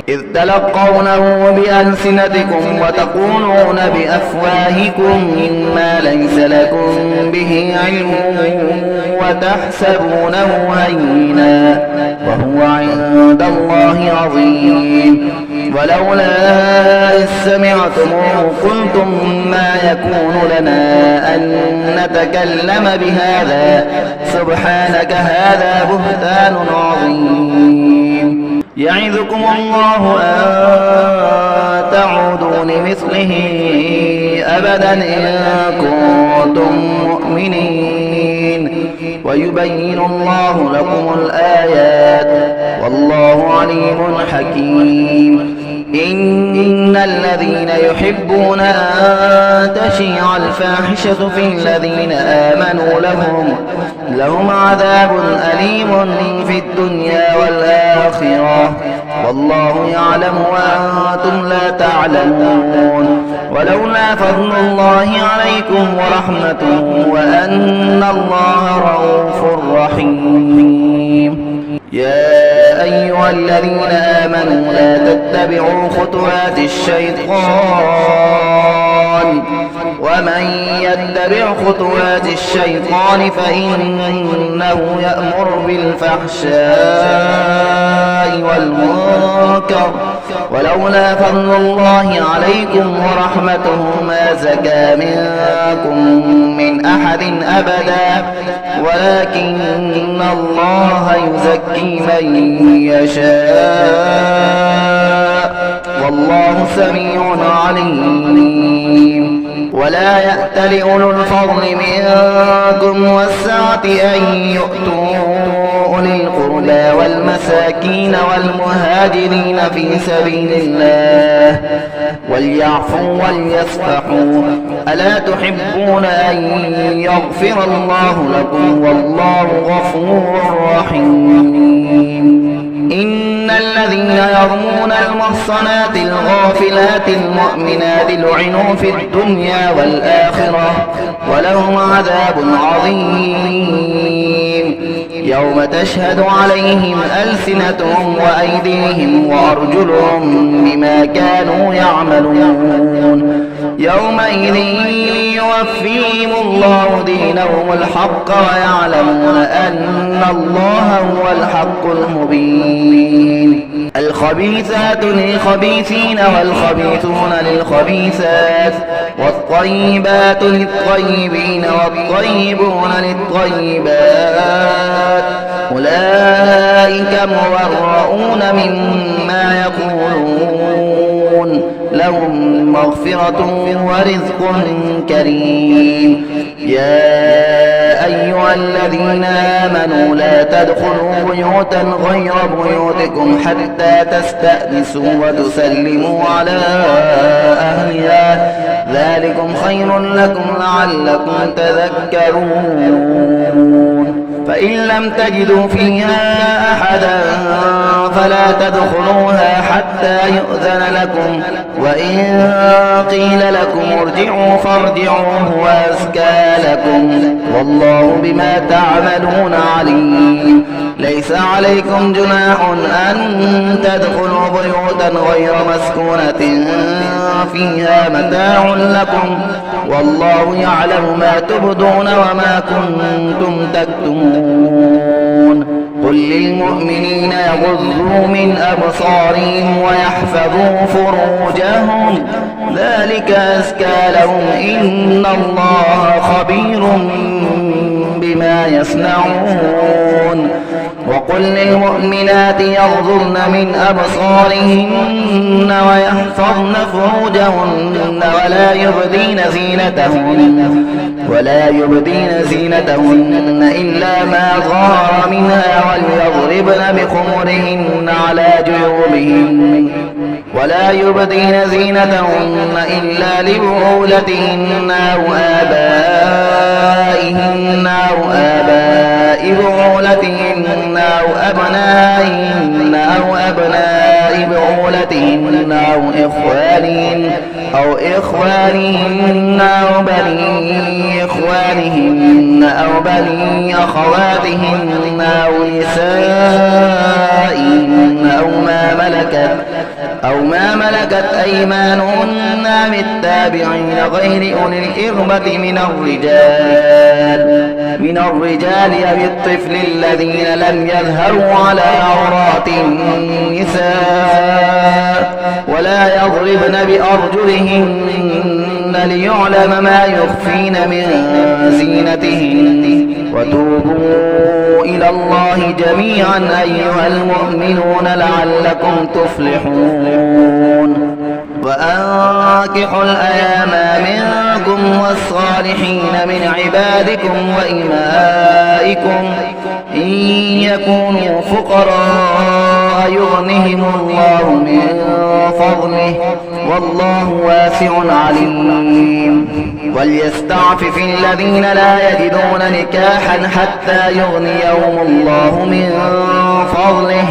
إذ تلقونه بألسنتكم وتقولون بأفواهكم ما ليس لكم به علم وتحسبونه هينا وهو عند الله عظيم. ولولا إذ سمعتموه قلتم ما يكون لنا أن نتكلم بهذا سبحانك هذا بهتان عظيم. يعظكم الله أن تعودوا لمثله أبدا إن كنتم مؤمنين ويبين الله لكم الآيات والله عليم حكيم. إن الذين يحبون أن تشيع الفاحشة في الذين آمنوا لهم عذاب أليم في الدنيا والآخرة والله يعلم وأنتم لا تعلمون. ولولا فضل الله عليكم ورحمته وأن الله رؤوف رحيم. يا أيها الذين آمنوا لا تتبعوا خطوات الشيطان ومن يتبع خطوات الشيطان فإنه يأمر بالفحشاء والمنكر. ولولا فضل الله عليكم ورحمته ما زكى منكم من أحد أبدا ولكن الله يزكي من يشاء والله سميع عليم. ولا يأت لأولو الفضل منكم والسعة أن يؤتوا أولي القربى والمساكين والمهاجرين في سبيل الله وليعفوا وليصفحوا ألا تحبون أن يغفر الله لكم والله غفور رحيم. إن الذين يرمون المحصنات الغافلات المؤمنات لعنوا في الدنيا والآخرة ولهم عذاب عظيم يوم تشهد عليهم ألسنتهم وأيديهم وأرجلهم بما كانوا يعملون يومئذ يوفيهم الله دينهم الحق ويعلمون أن الله هو الحق المبين. الخبيثات للخبيثين والخبيثون للخبيثات والطيبات للطيبين والطيبون للطيبات أولئك مبرؤون مما يقولون لهم مغفرة ورزق كريم. يا أيها الذين آمنوا لا تدخلوا بيوتا غير بيوتكم حتى تستأنسوا وتسلموا على أهلها ذلكم خير لكم لعلكم تذكرون. فإن لم تجدوا فيها أحدا فلا تدخلوها حتى يؤذن لكم وإن قيل لكم ارجعوا فارجعوا هو أزكى لكم والله بما تعملون عليم. ليس عليكم جناح أن تدخلوا بيوتا غير مسكونة فيها متاع لكم والله يعلم ما تبدون وما كنتم تكتمون. قل للمؤمنين يغضوا من أبصارهم ويحفظوا فروجهم ذلك أزكى لهم إن الله خبير بما يصنعون. وقل للمؤمنات يغضضن من أبصارهن ويحفظن فروجهن ولا يبدين زينتهن إلا ما ظهر منها وليضربن بخمرهن على جيوبهن ولا يبدين زينتهن إلا لبعولتهن أو آبائهن أو آباء بعولتهن أو أبنائهن أو أبناء بعولتهن أو إخوانهن أو بني إخوانهن أو بني أخواتهن أو نسائهن أو ما ملكت أيمانهن بالتابعين غير أولي الإربة من الرجال أو الطفل الذين لم يظهروا على عورات النساء ولا يضربن بأرجلهن ليعلم ما يخفين من زينتهن وتوبوا إلى الله جميعا أيها المؤمنون لعلكم تفلحون. وأنكحوا الأيام منكم والصالحين من عبادكم وإمائكم إن يكونوا فقراء يغنهم الله من فضله والله واسع عليم. وليستعفف الذين لا يجدون نكاحا حتى يغنيهم الله من فضله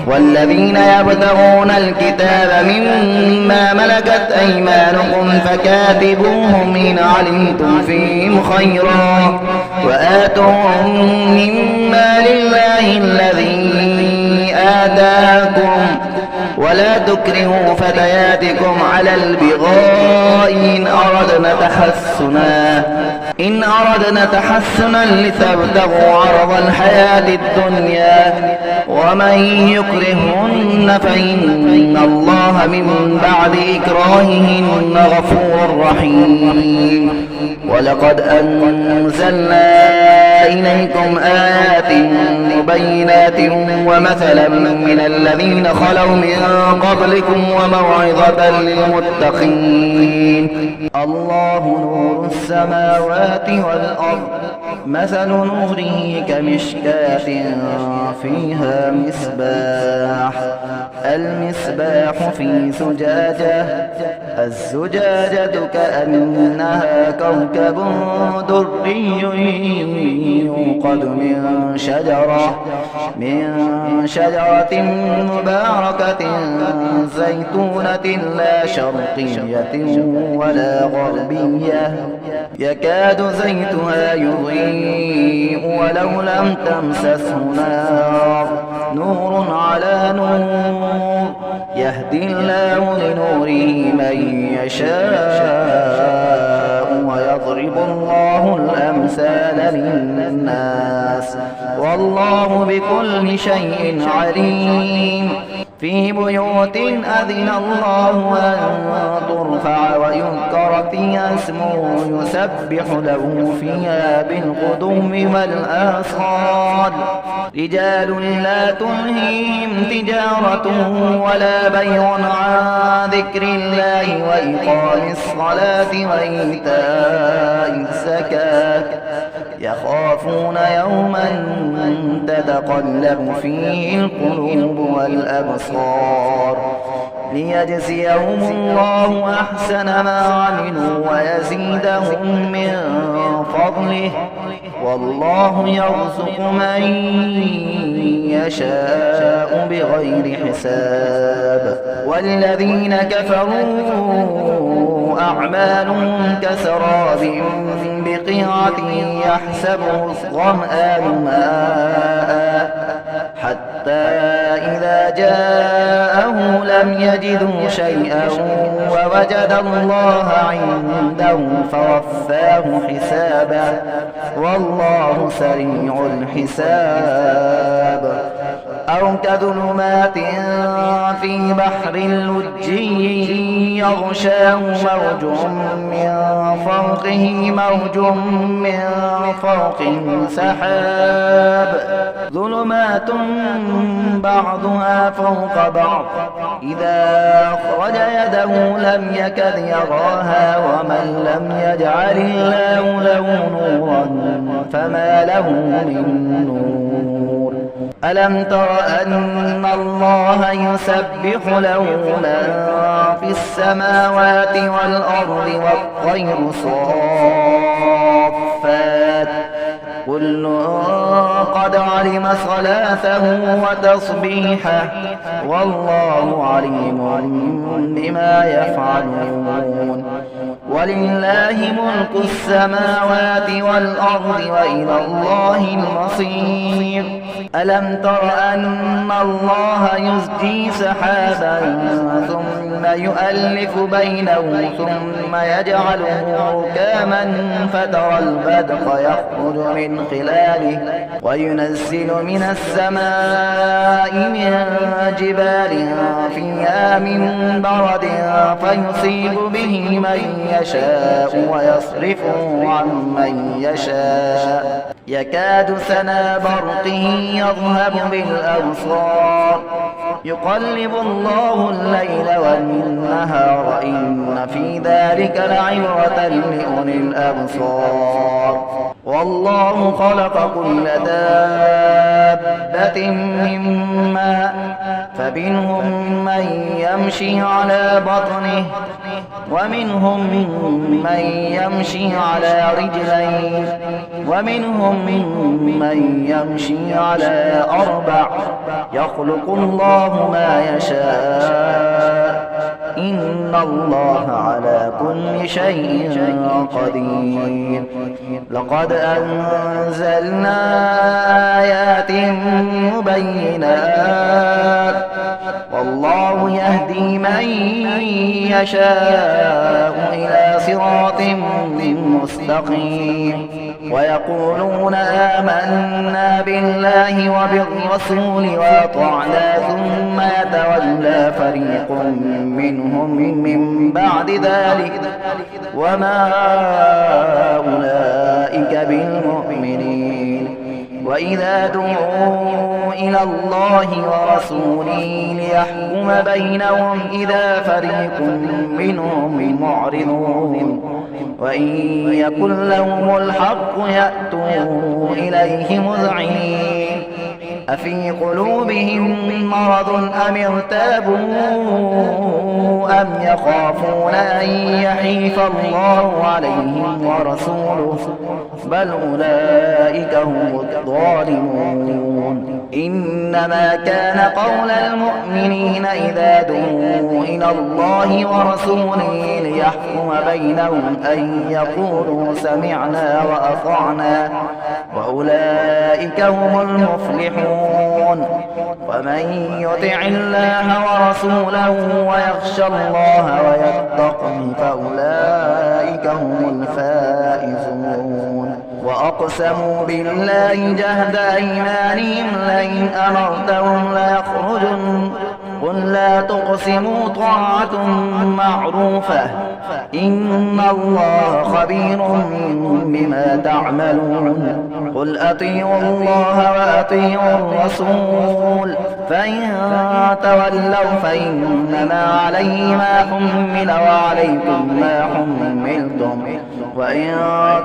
والذين يبتغون الكتاب مما ملكت أيمانكم فكاتبوهم إن علمتم فيهم خيرا وآتوهم مما لله الذي آتاكم ولا تكرهوا فتياتكم على البغاء إن أردنا تحسنا لتبتغوا عرض الحياة الدنيا ومن يكرهن فإن الله من بعد إكراههن غفور رحيم. ولقد أنزلنا إليكم آيات مبينات ومثلا من الذين خلوا من قبلكم وموعظة للمتقين. الله نور السماوات والأرض مثل نوره كمشكاة فيها مصباح المصباح في زجاجة الزجاجة كأنها كوكب دري يوقد من شجرة مباركة زيتونة لا شرقية ولا غربية يكاد زيتها يضيء ولو لم تمسسه نار نور على نور يهدي الله لنوره من يشاء ويضرب الله الأمثال للناس والله بكل شيء عليم. في بيوت أذن الله أن ترفع ويذكر فيها اسمه يسبح له فيها بالغدو والآصال رجال لا تلهيهم تجارة ولا بيع عن ذكر الله وإقام الصلاة وإيتاء الزكاة يخافون يوما تتقلب فيه القلوب والأبصار ليجزيهم الله أحسن ما عملوا ويزيدهم من فضله والله يرزق من يشاء بغير حساب. والذين كفروا أعمالهم كسراب بقيعة يحسبه الظمآن ماء حتى إذا جاءه لم يجدوا شيئا ووجد الله عنده فوفاه حسابه والله سريع الحساب. أو كظلمات في بحر لجي يغشاه موج من فوقه موج من فوقه سحاب ظلمات بعضها فوق بعض إذا أخرج يده لم يكد يراها ومن لم يجعل الله له نورا فما له من نور. ألم تر أن الله يسبح له من في السماوات والأرض والطير صافات كل قد علم صلاته وتصبيحه والله عليم بما يفعلون. ولله ملك السماوات والأرض وإلى الله المصير. ألم تر أن الله يزجي سحابا ثم يؤلف بينه ثم يجعله ركاما فترى البدق يخرج من خلاله وينزل من السماء من جبال فيها من برد فيصيب به من يشاء ويصرفه عن من يشاء يكاد سنا برقه يذهب بالأبصار يقلب الله الليل والنهار إن في ذلك لعبرة لأولي الأبصار. والله خلق كل دابة من ماء فمنهم من يمشي على بطنه ومنهم من يمشي على رجلين ومنهم من يمشي على أربع يخلق الله ما يشاء إن الله على كل شيء قدير. لقد أنزلنا آيات مبينات والله يهدي من يشاء إلى صراط مستقيم. ويقولون آمنا بالله وبالرسول وأطعنا ثم يتولى فريق منهم من بعد ذلك وما أولئك بالمؤمنين. وإذا دعوا إلى الله ورسوله ليحكم بينهم إذا فريق منهم معرضون وإن يكن لهم الحق يأتوا إليه مذعنين أفي قلوبهم مرض أم ارتابوا أم يخافون أن يحيف الله عليهم ورسوله بل أولئك هم الظالمون إنما كان قول المؤمنين إذا دعوا إلى الله ورسوله ليحكم بينهم أن يقولوا سمعنا وأطعنا وأولئك هم المفلحون ومن يطع الله ورسوله ويخشى الله ويتقه فأولئك هم الفائزون وأقسموا بالله جهد أيمانهم لئن أمرتهم ليخرجن قل لا تقسموا طاعة معروفة إن الله خبير بما تعملون قل أطيعوا الله وأطيعوا الرسول فإن تولوا فإنما عليه ما حمل وعليكم ما حملتم وإن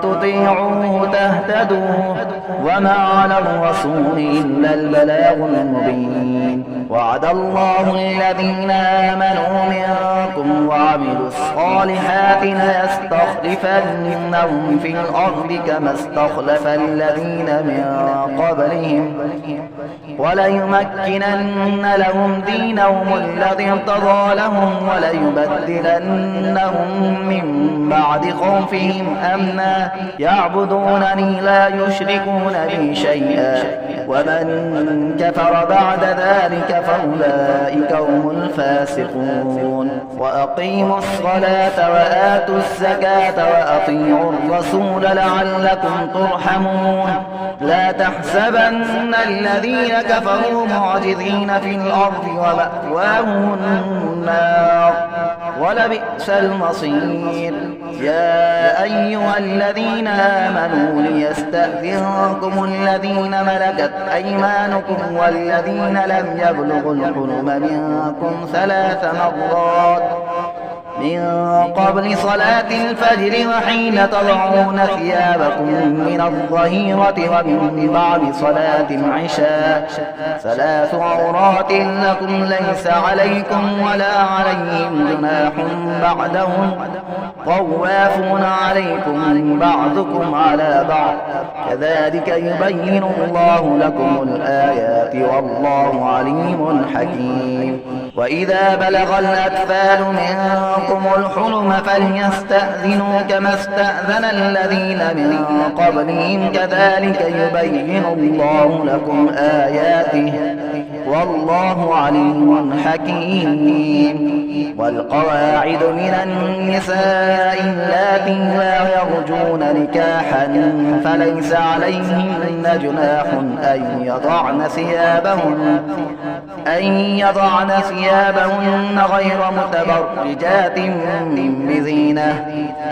تطيعوه تهتدوا وما على الرسول إلا البلاغ المبين وعد الله الذين آمنوا منكم وعملوا الصالحات ليستخلفنهم في الأرض كما استخلف الذين من قبلهم وليمكنن لهم دينهم الذي ارتضى لهم وليبدلنهم من بعد خوفهم أمنا يعبدونني لا يشركون بي شيئا ومن كفر بعد ذلك فأولئك هم الفاسقون وأقيموا الصلاة وآتوا الزكاة وأطيعوا الرسول لعلكم ترحمون لا تحسبن الذين كفروا معجزين في الأرض ومأواهم النار ولبئس المصير يا أيها الذين آمنوا ليستأذنكم الذين ملكت أيمانكم والذين لم يبلغوا الحلم منكم 3 مرات من قبل صلاة الفجر وحين تضعون ثيابكم من الظهيرة ومن بعد صلاة العشاء 3 عورات لكم ليس عليكم ولا عليهم جناح بعدهم طوافون عليكم بعضكم على بعض كذلك يبين الله لكم الآيات والله عليم حكيم وإذا بلغ الأطفال منكم الحلم فليستأذنوا كما استأذن الذين من قبلهم كذلك يبين الله لكم آياته والله عليم حكيم والقواعد من النساء اللاتي لا يرجون نكاحا فليس عليهن جناح أن يضعن ثيابهن غير متبرجات بزينة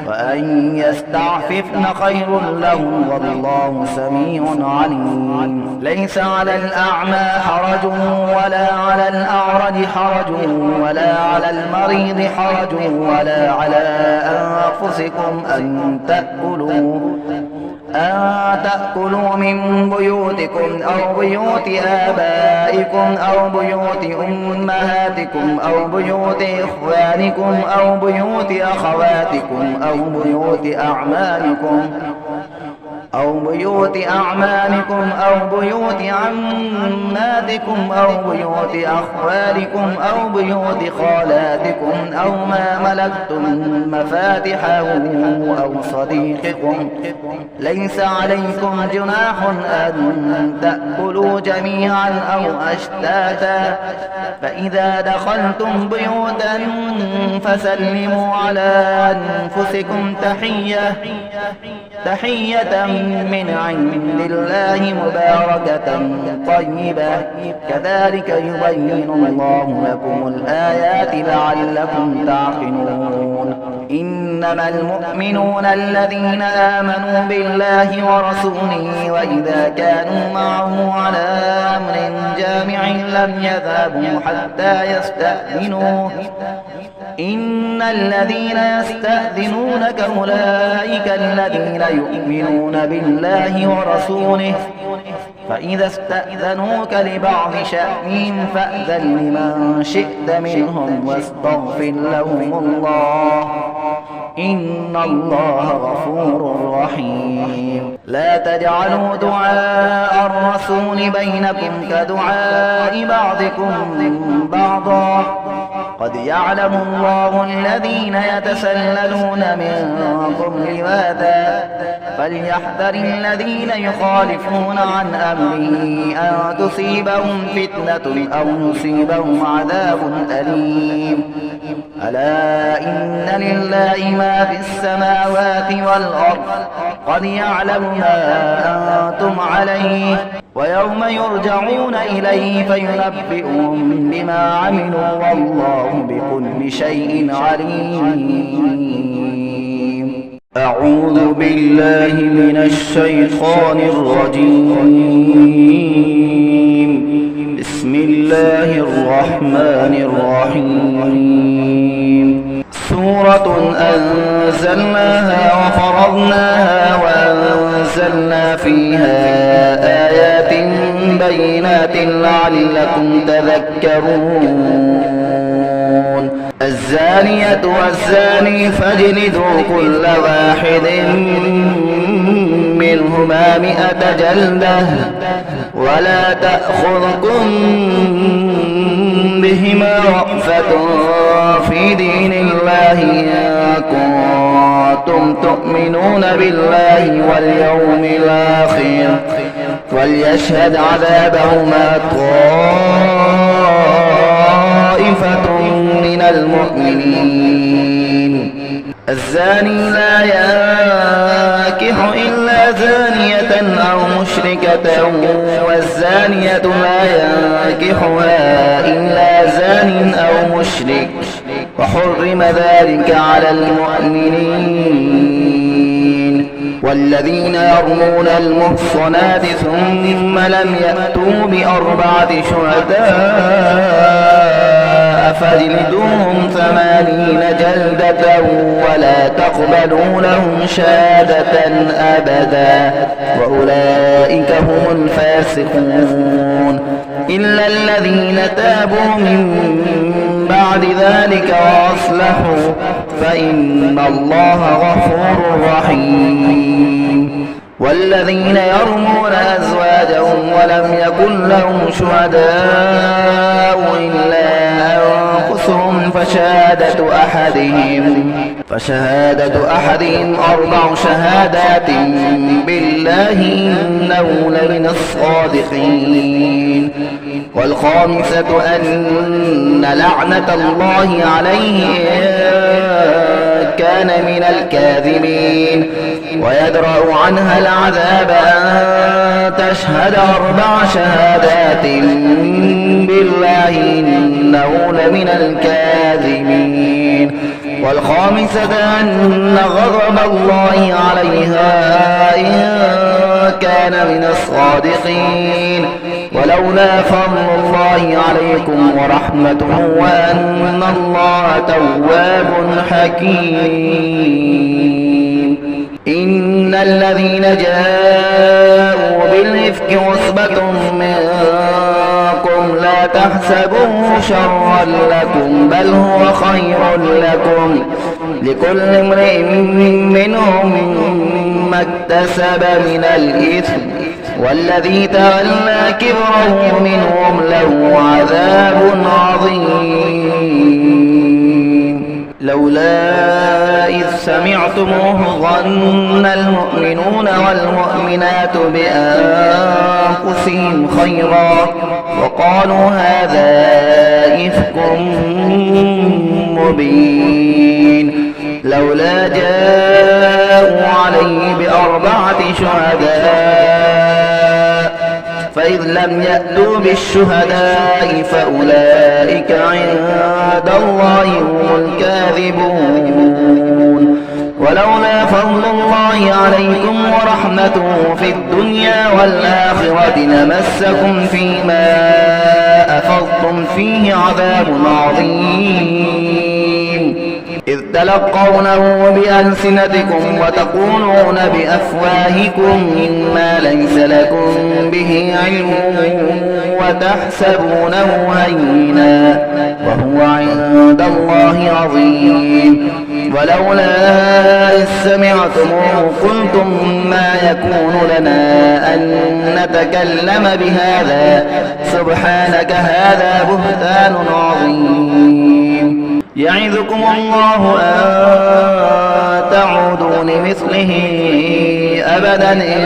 وأن يستعففن خير لهم والله سميع عليم ليس على الأعمى حرج ولا على الأعرج حرج ولا على المريض حرج ولا على أنفسكم أن تأكلوا من بيوتكم أو بيوت آبائكم أو بيوت أمهاتكم أو بيوت إخوانكم أو بيوت أخواتكم أو بيوت أعمامكم أو بيوت عماتكم أو بيوت أخوالكم أو بيوت خالاتكم أو ما ملكتم مفاتحه أو صديقكم ليس عليكم جناح أن تأكلوا جميعا أو أشتاتا فإذا دخلتم بيوتا فسلموا على أنفسكم تحية من عند الله مباركة طيبة كذلك يبين الله لكم الآيات لعلكم تعقلون إن إنما المؤمنون الذين آمنوا بالله ورسوله وإذا كانوا معه على أمر جامع لم يذهبوا حتى يستأذنوه إن الذين يستأذنونك أولئك الذين يؤمنون بالله ورسوله فإذا استأذنوك لبعض شأنهم فأذن لمن شئت منهم واستغفر لهم الله إن الله غفور رحيم لا تجعلوا دعاء الرسول بينكم كدعاء بعضكم بعضا قد يعلم الله الذين يتسللون منكم لواذا فليحذر الذين يخالفون عن أمره أن تصيبهم فتنة أو يصيبهم عذاب أليم ألا إن لله ما في السماوات والأرض قد يعلم ما أنتم عليه ويوم يرجعون إليه فينبئهم بما عملوا والله بكل شيء عليم أعوذ بالله من الشيطان الرجيم بسم الله الرحمن الرحيم سورة أنزلناها وفرضناها وأنزلنا فيها آيات بينات لعلكم تذكرون الزانية والزاني فاجلدوا كل واحد منهما 100 جلدة ولا تأخذكم بهما رأفة في دين الله إن كنتم تؤمنون بالله واليوم الآخر وليشهد عذابهما طائفة من المؤمنين الزاني لا ينكح إلا زانية أو مشركة والزانية لا ينكحها إلا زان أو مشرك وحرم ذلك على المؤمنين والذين يرمون المحصنات ثم لم يأتوا ب4 شهداء فاجلدوهم 80 جلدة ولا تقبلوا لهم شهادة أبدا وأولئك هم الفاسقون إلا الذين تابوا من بعد ذلك وأصلحوا فإن الله غفور رحيم والذين يرمون أزواجهم ولم يكن لهم شهداء إلا أنفسهم فشهادة أحدهم 4 شهادات بالله إنه لمن الصادقين والخامسة أن لعنة الله عليه إن كان من الكاذبين ويدرأ عنها العذاب أن تشهد 4 شهادات بالله إنه لمن الكاذبين والخامسة أن غضب الله عليها إن كان من الصادقين ولولا فضل الله عليكم ورحمته وأن الله تواب حكيم إن الذين جاءوا بالإفك عصبة منكم لا تحسبوه شرا لكم بل هو خير لكم لكل امرئ منهم ما اكتسب من الإثم والذي تولى كبره منهم له عذاب عظيم لولا إذ سمعتموه ظن المؤمنون والمؤمنات بأنفسهم خيرا وقالوا هذا إفك مبين لولا جاءوا عليه ب4 شهداء فإذ لم يأتوا بالشهداء فأولئك عند الله هم الكاذبون ورحمته في الدنيا والآخرة لمسكم فيما أفضتم فيه عذاب عظيم إذ تلقونه بألسنتكم وتقولون بأفواهكم ما ليس لكم به علم وتحسبونه هينا وهو عند الله عظيم ولولا إذ سمعتموه قلتم ما يكون لنا أن نتكلم بهذا سبحانك هذا بهتان عظيم يعظكم الله أن تعودوا لمثله أبدا إن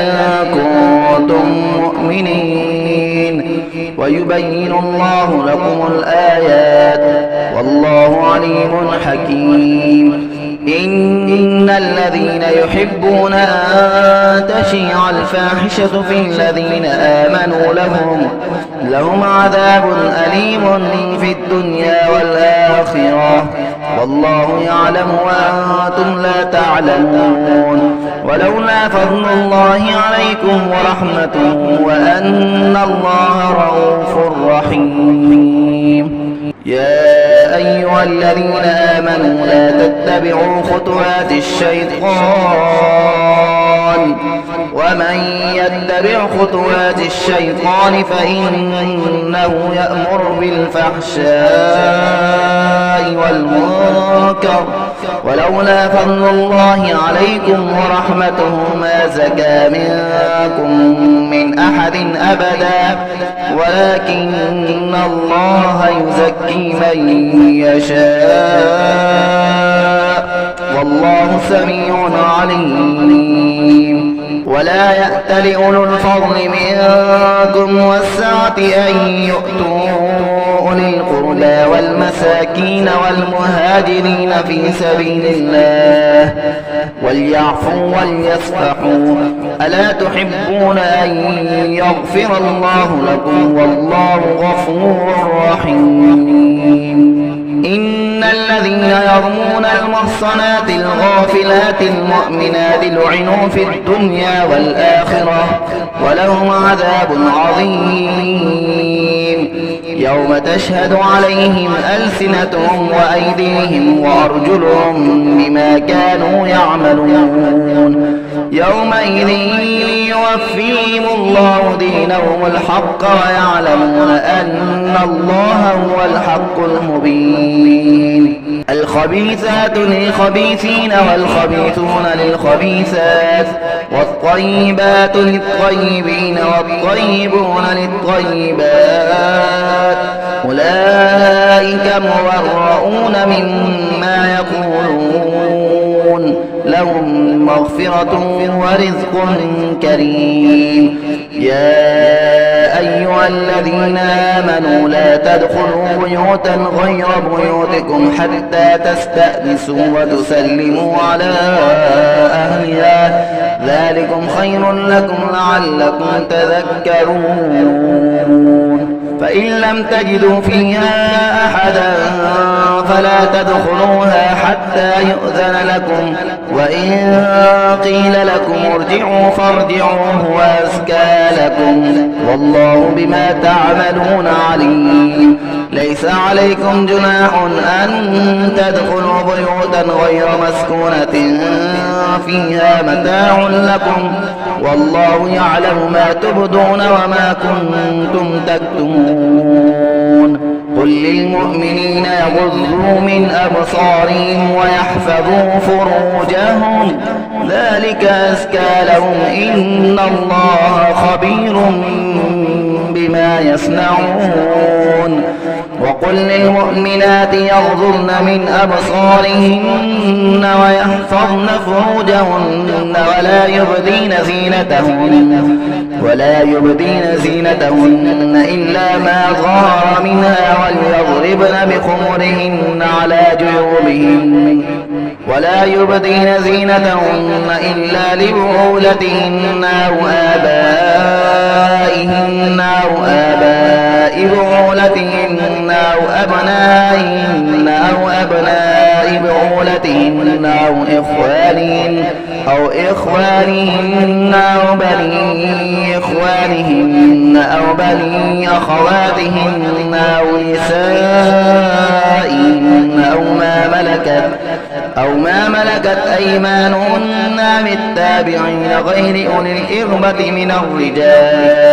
كنتم مؤمنين ويبين الله لكم الآيات والله عليم حكيم إن الذين يحبون أن تشيع الفاحشة في الذين آمنوا لهم عذاب أليم في الدنيا والآخرة والله يعلم وأنتم لا تعلمون ولولا فضل الله عليكم ورحمته وأن الله رؤوف رحيم يا أيها الذين آمنوا لا تتبعوا خطوات الشيطان ومن يتبع خطوات الشيطان فإنه يأمر بالفحشاء والمنكر ولولا فضل الله عليكم ورحمته ما زكى منكم من أحد أبدا ولكن الله يزكي من يشاء والله سميع عليم ولا يأت لأولو الفضل منكم والسعة أن يؤتوا أولي القربى والمساكين والمهاجرين في سبيل الله وليعفوا وليصفحوا ألا تحبون أن يغفر الله لكم والله غفور رحيم إن الذين يرمون المحصنات الغافلات المؤمنات لعنوا في الدنيا والآخرة ولهم عذاب عظيم يوم تشهد عليهم ألسنتهم وأيديهم وأرجلهم بما كانوا يعملون يومئذ يوفيهم الله دينهم الحق ويعلمون أن الله هو الحق المبين الخبيثات للخبيثين والخبيثون للخبيثات والطيبات للطيبين والطيبون للطيبات أولئك مبرؤون مما يقولون لهم مغفرة ورزق كريم يا أيها الذين آمنوا لا تدخلوا بيوتا غير بيوتكم حتى تستأنسوا وتسلموا على أهلها ذلكم خير لكم لعلكم تذكرون فإن لم تجدوا فيها أحدا فلا تدخلوها حتى يؤذن لكم وإن قيل لكم ارجعوا فارجعوا هو أزكى لكم والله بما تعملون عليم ليس عليكم جناح أن تدخلوا بيوتا غير مسكونة فيها متاع لكم والله يعلم ما تبدون وما كنتم تكتمون قل للمؤمنين يغضوا من أبصارهم ويحفظوا فروجهم ذلك أزكى لهم إن الله خبير بما يصنعون وقل للمؤمنات يغضضن من أبصارهن ويحفظن فروجهن ولا يبدين زينتهن إلا ما ظهر منها وليضربن بخمرهن على جيوبهن ولا يبدين زينتهن إلا لبعولتهن أو آبائهن أو آباء بعولتهن أو أبنائهن أو أبناء بعولتهن وبناتهن أو إخوانهن أو بني إخوانهن أو بني أخواتهن أو نسائهن أو ما ملكت أيمانهن بالتابعين غير أولي الإربة من الرجال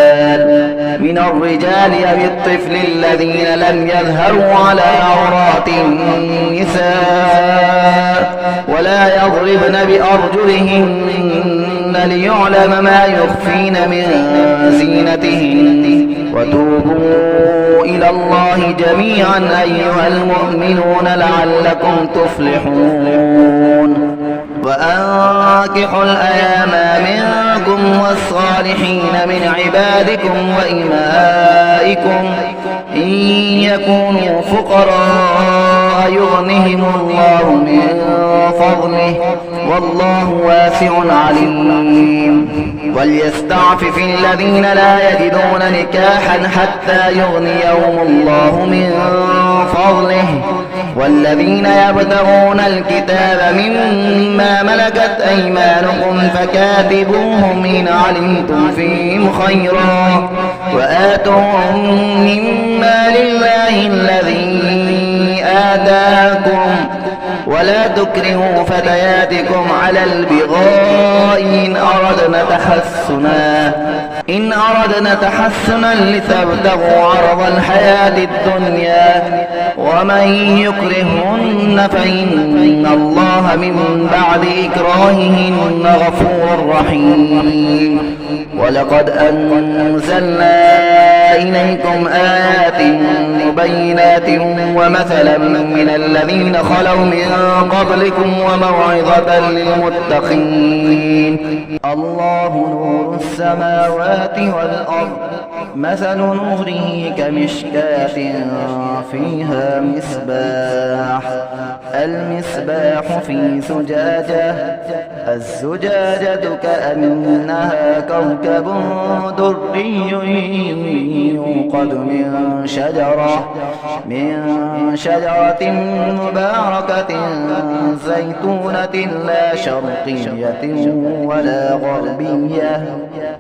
أو الطفل الذين لم يظهروا على عورات النساء ولا يضربن بأرجلهن ليعلم ما يخفين من زينتهن وتوبوا إلى الله جميعا أيها المؤمنون لعلكم تفلحون وأنكحوا الأيام منكم والصالحين من عبادكم وإمائكم إن يكونوا فقراء يغنهم الله من فضله والله واسع عليم وليستعفف الذين لا يجدون نكاحا حتى يغنيهم الله من فضله والذين يبتغون الكتاب مما ملكت أيمانكم فكاتبوهم إن علمتم فيهم خيرا وآتوهم مما لله الذي آتاكم ولا تكرهوا فتياتكم على البغاء إن أردنا تحسنا لتبتغوا عرض الحياة الدنيا ومن يكرهن فإن الله من بعد إكراههن غفور رحيم ولقد أنزلنا إليكم آيات مبينات ومثلا من الذين خلوا من قبلكم وموعظة للمتقين الله نور السماوات والأرض مثل نوره كمشكاة فيها مصباح المصباح في زجاجة الزجاجة كأنها كوكب دري يوقد من شجرة مباركة زيتونة لا شرقية ولا غربية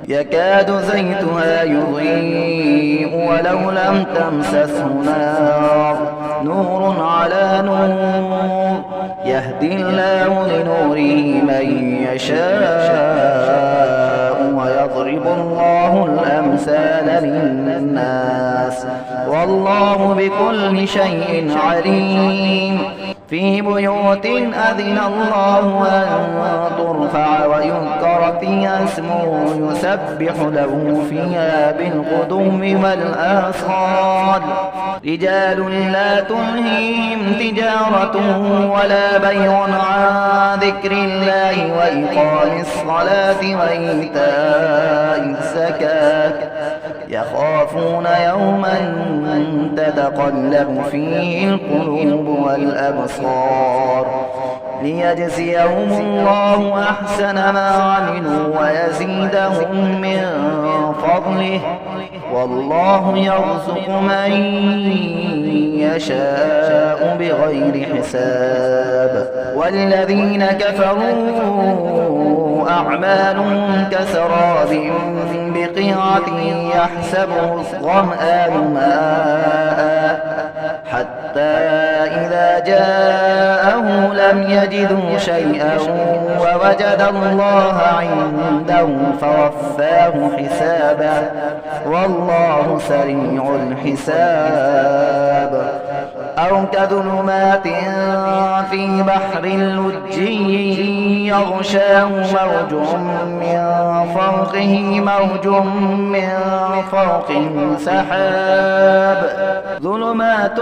يكاد زيتها يضيء ولو لم تمسسه نور على نور يهدي الله لنوره من يشاء ويضرب الله الأمثال للناس والله بكل شيء عليم في بيوت أذن الله أن ترفع ويذكر فيها اسمه يسبح له فيها بالغدو والآصال رجال لا تلهيهم تجارة ولا بيع عن ذكر الله وإقام الصلاة وإيتاء الزكاة يخافون يوما تتقلب فيه القلوب والأبصار ليجزيهم الله أحسن ما عملوا ويزيدهم من فضله والله يرزق من يشاء بغير حساب والذين كفروا أعمالهم كسراب بقيعة يحسبه الظمآن ماء حتى إذا جاءه لم يجدوا شيئا ووجد الله عنده فوفاه حسابه والله سريع الحساب أو كظلمات في بحر لجي يغشاه موج من فوقه موج من فوقه سحاب ظلمات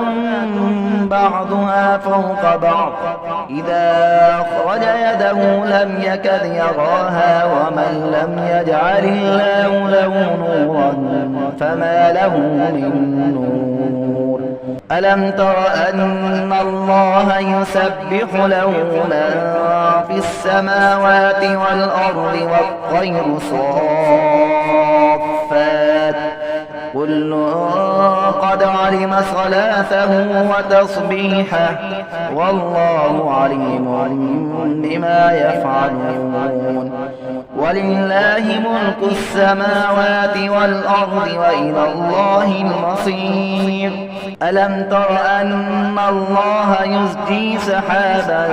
بعضها فوق بعض إذا أخرج يده لم يكد يراها ومن لم يجعل الله له نورا فما له من نور ألم تر أن الله يسبح له من في السماوات والأرض والطير صافات كل قد علم صلاته وتصبيحه والله عليم بما يفعلون. ولله ملك السماوات والأرض وإلى الله المصير. ألم تر أن الله يزجي سحابا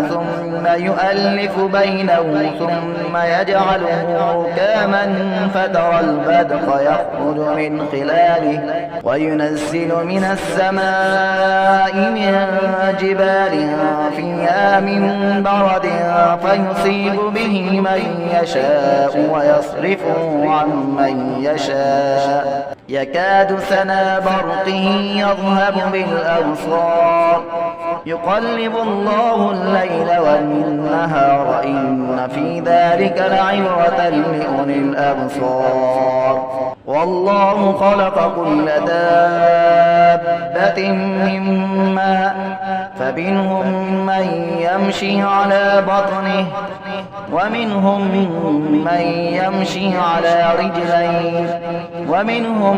ثم يؤلف بينه ثم يجعله ركاما فترى البدق يخرج من خلاله وينزل من السماء من جبال فيها من برد فيصيب به من يشاء ويصرفه عن من يشاء يكاد سنا برقه يذهب بالأبصار يقلب الله الليل والنهار إن في ذلك لعبرة لأولي الأبصار. والله خلق كل دابة من ماء فمنهم من يمشي على بطنه ومنهم من يمشي على رجلين ومنهم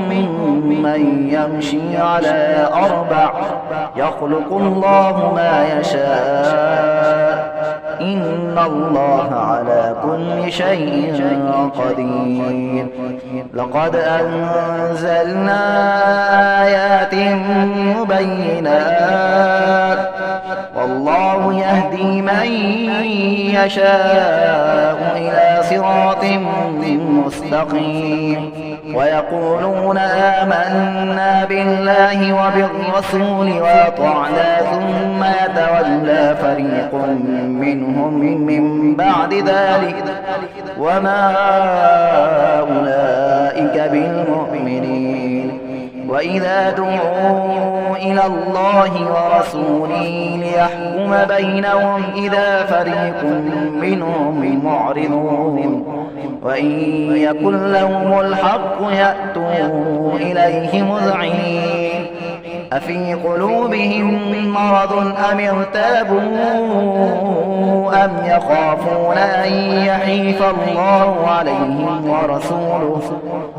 من يمشي على أربع يخلق الله ما يشاء إن الله على كل شيء قدير. لقد أنزلنا آيات مبينات والله يهدي من يشاء إلى صراط مستقيم. ويقولون آمنا بالله وبالرسول وأطعنا ثم يتولى فريق منهم من بعد ذلك وما أولئك بالمؤمنين. وإذا دعوا إلى الله ورسوله ليحكم بينهم إذا فريق منهم معرضون وإن يكن لهم الحق يأتوا إليه مذعنين. أفي قلوبهم مرض أم ارتابوا أم يخافون أن يحيف الله عليهم ورسوله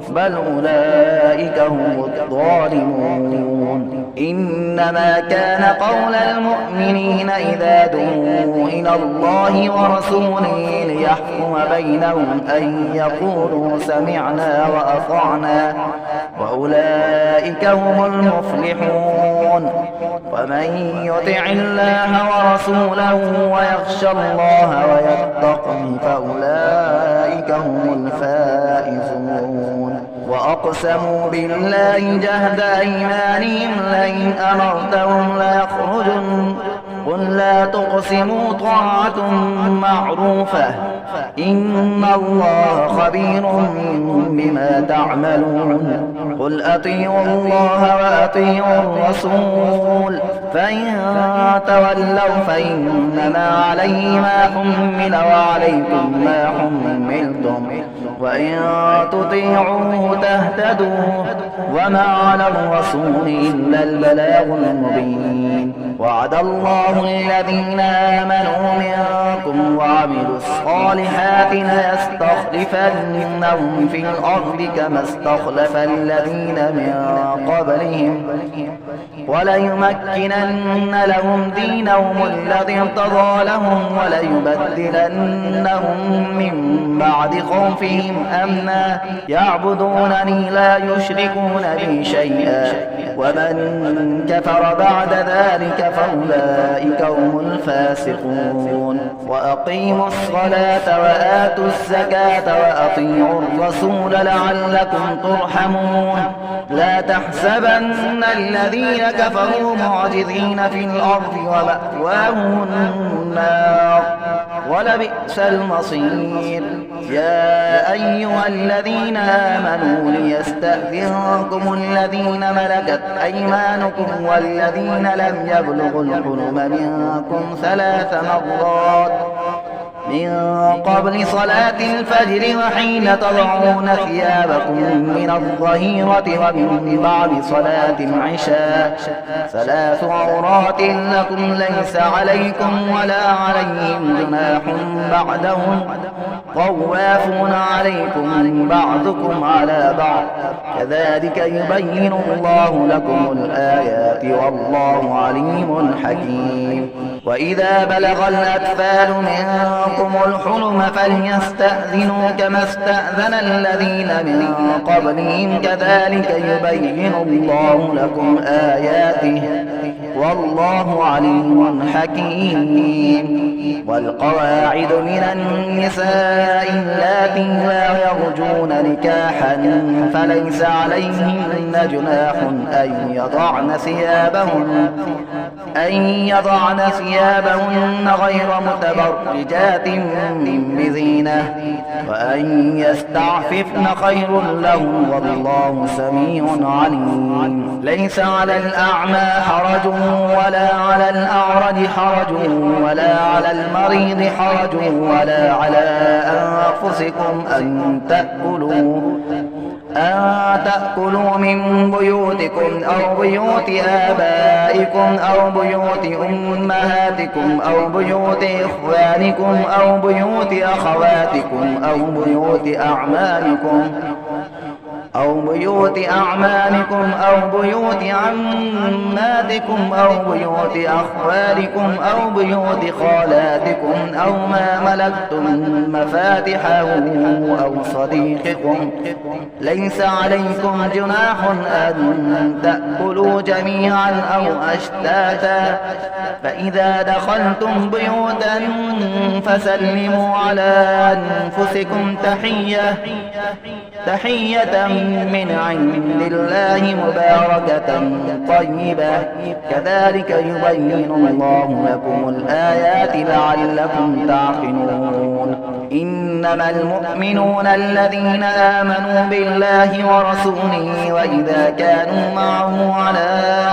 بل أولئك هم الظالمون. إنما كان قول المؤمنين إذا دعوا إلى الله ورسوله ليحكم بينهم أن يقولوا سمعنا وأطعنا وأولئك هم المفلحون. ومن يطع الله ورسوله ويخشى الله ويتقه فأولئك هم الفائزون. وأقسموا بالله جهد أيمانهم لئن أمرتهم ليخرجن قل لا تقسموا طاعة معروفة إن الله خبير بما تعملون. قل أطيعوا الله وأطيعوا الرسول فإن تولوا فإنما عليه ما حمل وعليكم ما حملتم وإن تطيعوه تهتدوا وما على الرسول إلا البلاغ المبين. وعد الله الذين آمنوا منكم وعملوا الصالحات ليستخلفنهم في الأرض كما استخلف الذين من قبلهم وليمكنن لهم دينهم الذي ارتضى لهم وليبدلنهم من بعد خوفهم أمنا يعبدونني لا يشركون بي شيئا ومن كفر بعد ذلك فأولئك هم الفاسقون. وأقيموا الصلاة وآتوا الزكاة وأطيعوا الرسول لعلكم ترحمون. لا تحسبن الذين كفروا معجزين في الأرض ومأواهم النار ولبئس المصير. يا أيها الذين آمنوا ليستأذنكم الذين ملكت أيمانكم والذين لم يبلغوا الحلم منكم 3 مرات من قبل صلاة الفجر وحين تضعون ثيابكم من الظهيرة ومن بعد صلاة العشاء 3 عورات لكم ليس عليكم ولا عليهم جناح بعدهم طوافون عليكم بعضكم على بعض كذلك يبين الله لكم الآيات والله عليم حكيم. وإذا بلغ الأطفال منكم الحلم فليستأذنوا كما استأذن الذين من قبلهم كذلك يبين الله لكم آياته والله عليم حكيم. والقواعد من النساء اللاتي لا يرجون نكاحا فليس عليهن جناح أن يضعن ثيابهن غير متبرجات بزينة وأن يستعففن خير لهم والله سميع عليم. ليس على الأعمى حرج ولا على الأعرج حرج ولا على المريض حرج ولا على أنفسكم أن تأكلوا من بيوتكم أو بيوت آبائكم أو بيوت أمهاتكم أو بيوت إخوانكم أو بيوت أخواتكم أو بيوت أعمامكم أو بيوت عماتكم أو بيوت أخوالكم أو بيوت خالاتكم أو ما ملكتم مفاتحه أو صديقكم ليس عليكم جناح أن تأكلوا جميعا أو أشتاتا فإذا دخلتم بيوتا فسلموا على أنفسكم تحية من عند الله مباركة طيبة كذلك يبين الله لكم الآيات لعلكم تعقلون. إنما المؤمنون الذين آمنوا بالله ورسوله وإذا كانوا معه على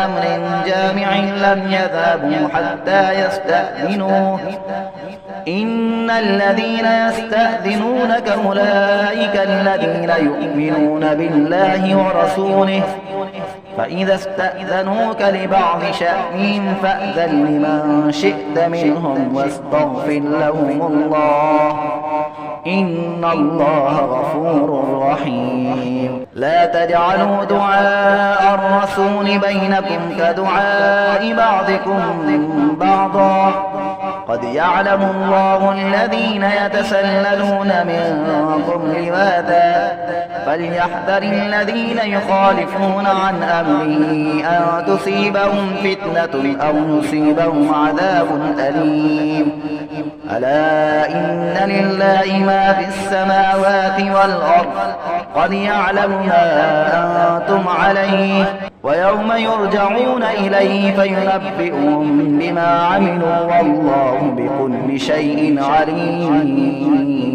أمر جامع لم يذهبوا حتى يستأذنوه إن الذين يستأذنونك أولئك الذين يؤمنون بالله ورسوله فإذا استأذنوك لبعض شأنهم فأذن لمن شئت منهم واستغفر لهم الله إن الله غفور رحيم. لا تجعلوا دعاء الرسول بينكم كدعاء بعضكم بعضا قد يعلم الله الذين يتسللون منكم لواذا فليحذر الذين يخالفون عن أمره أن تصيبهم فتنة أو يصيبهم عذاب أليم. ألا إن لله ما في السماوات والأرض قد يعلم ما أنتم عليه ويوم يرجعون إليه فينبئهم بما عملوا والله بكل شيء عليم.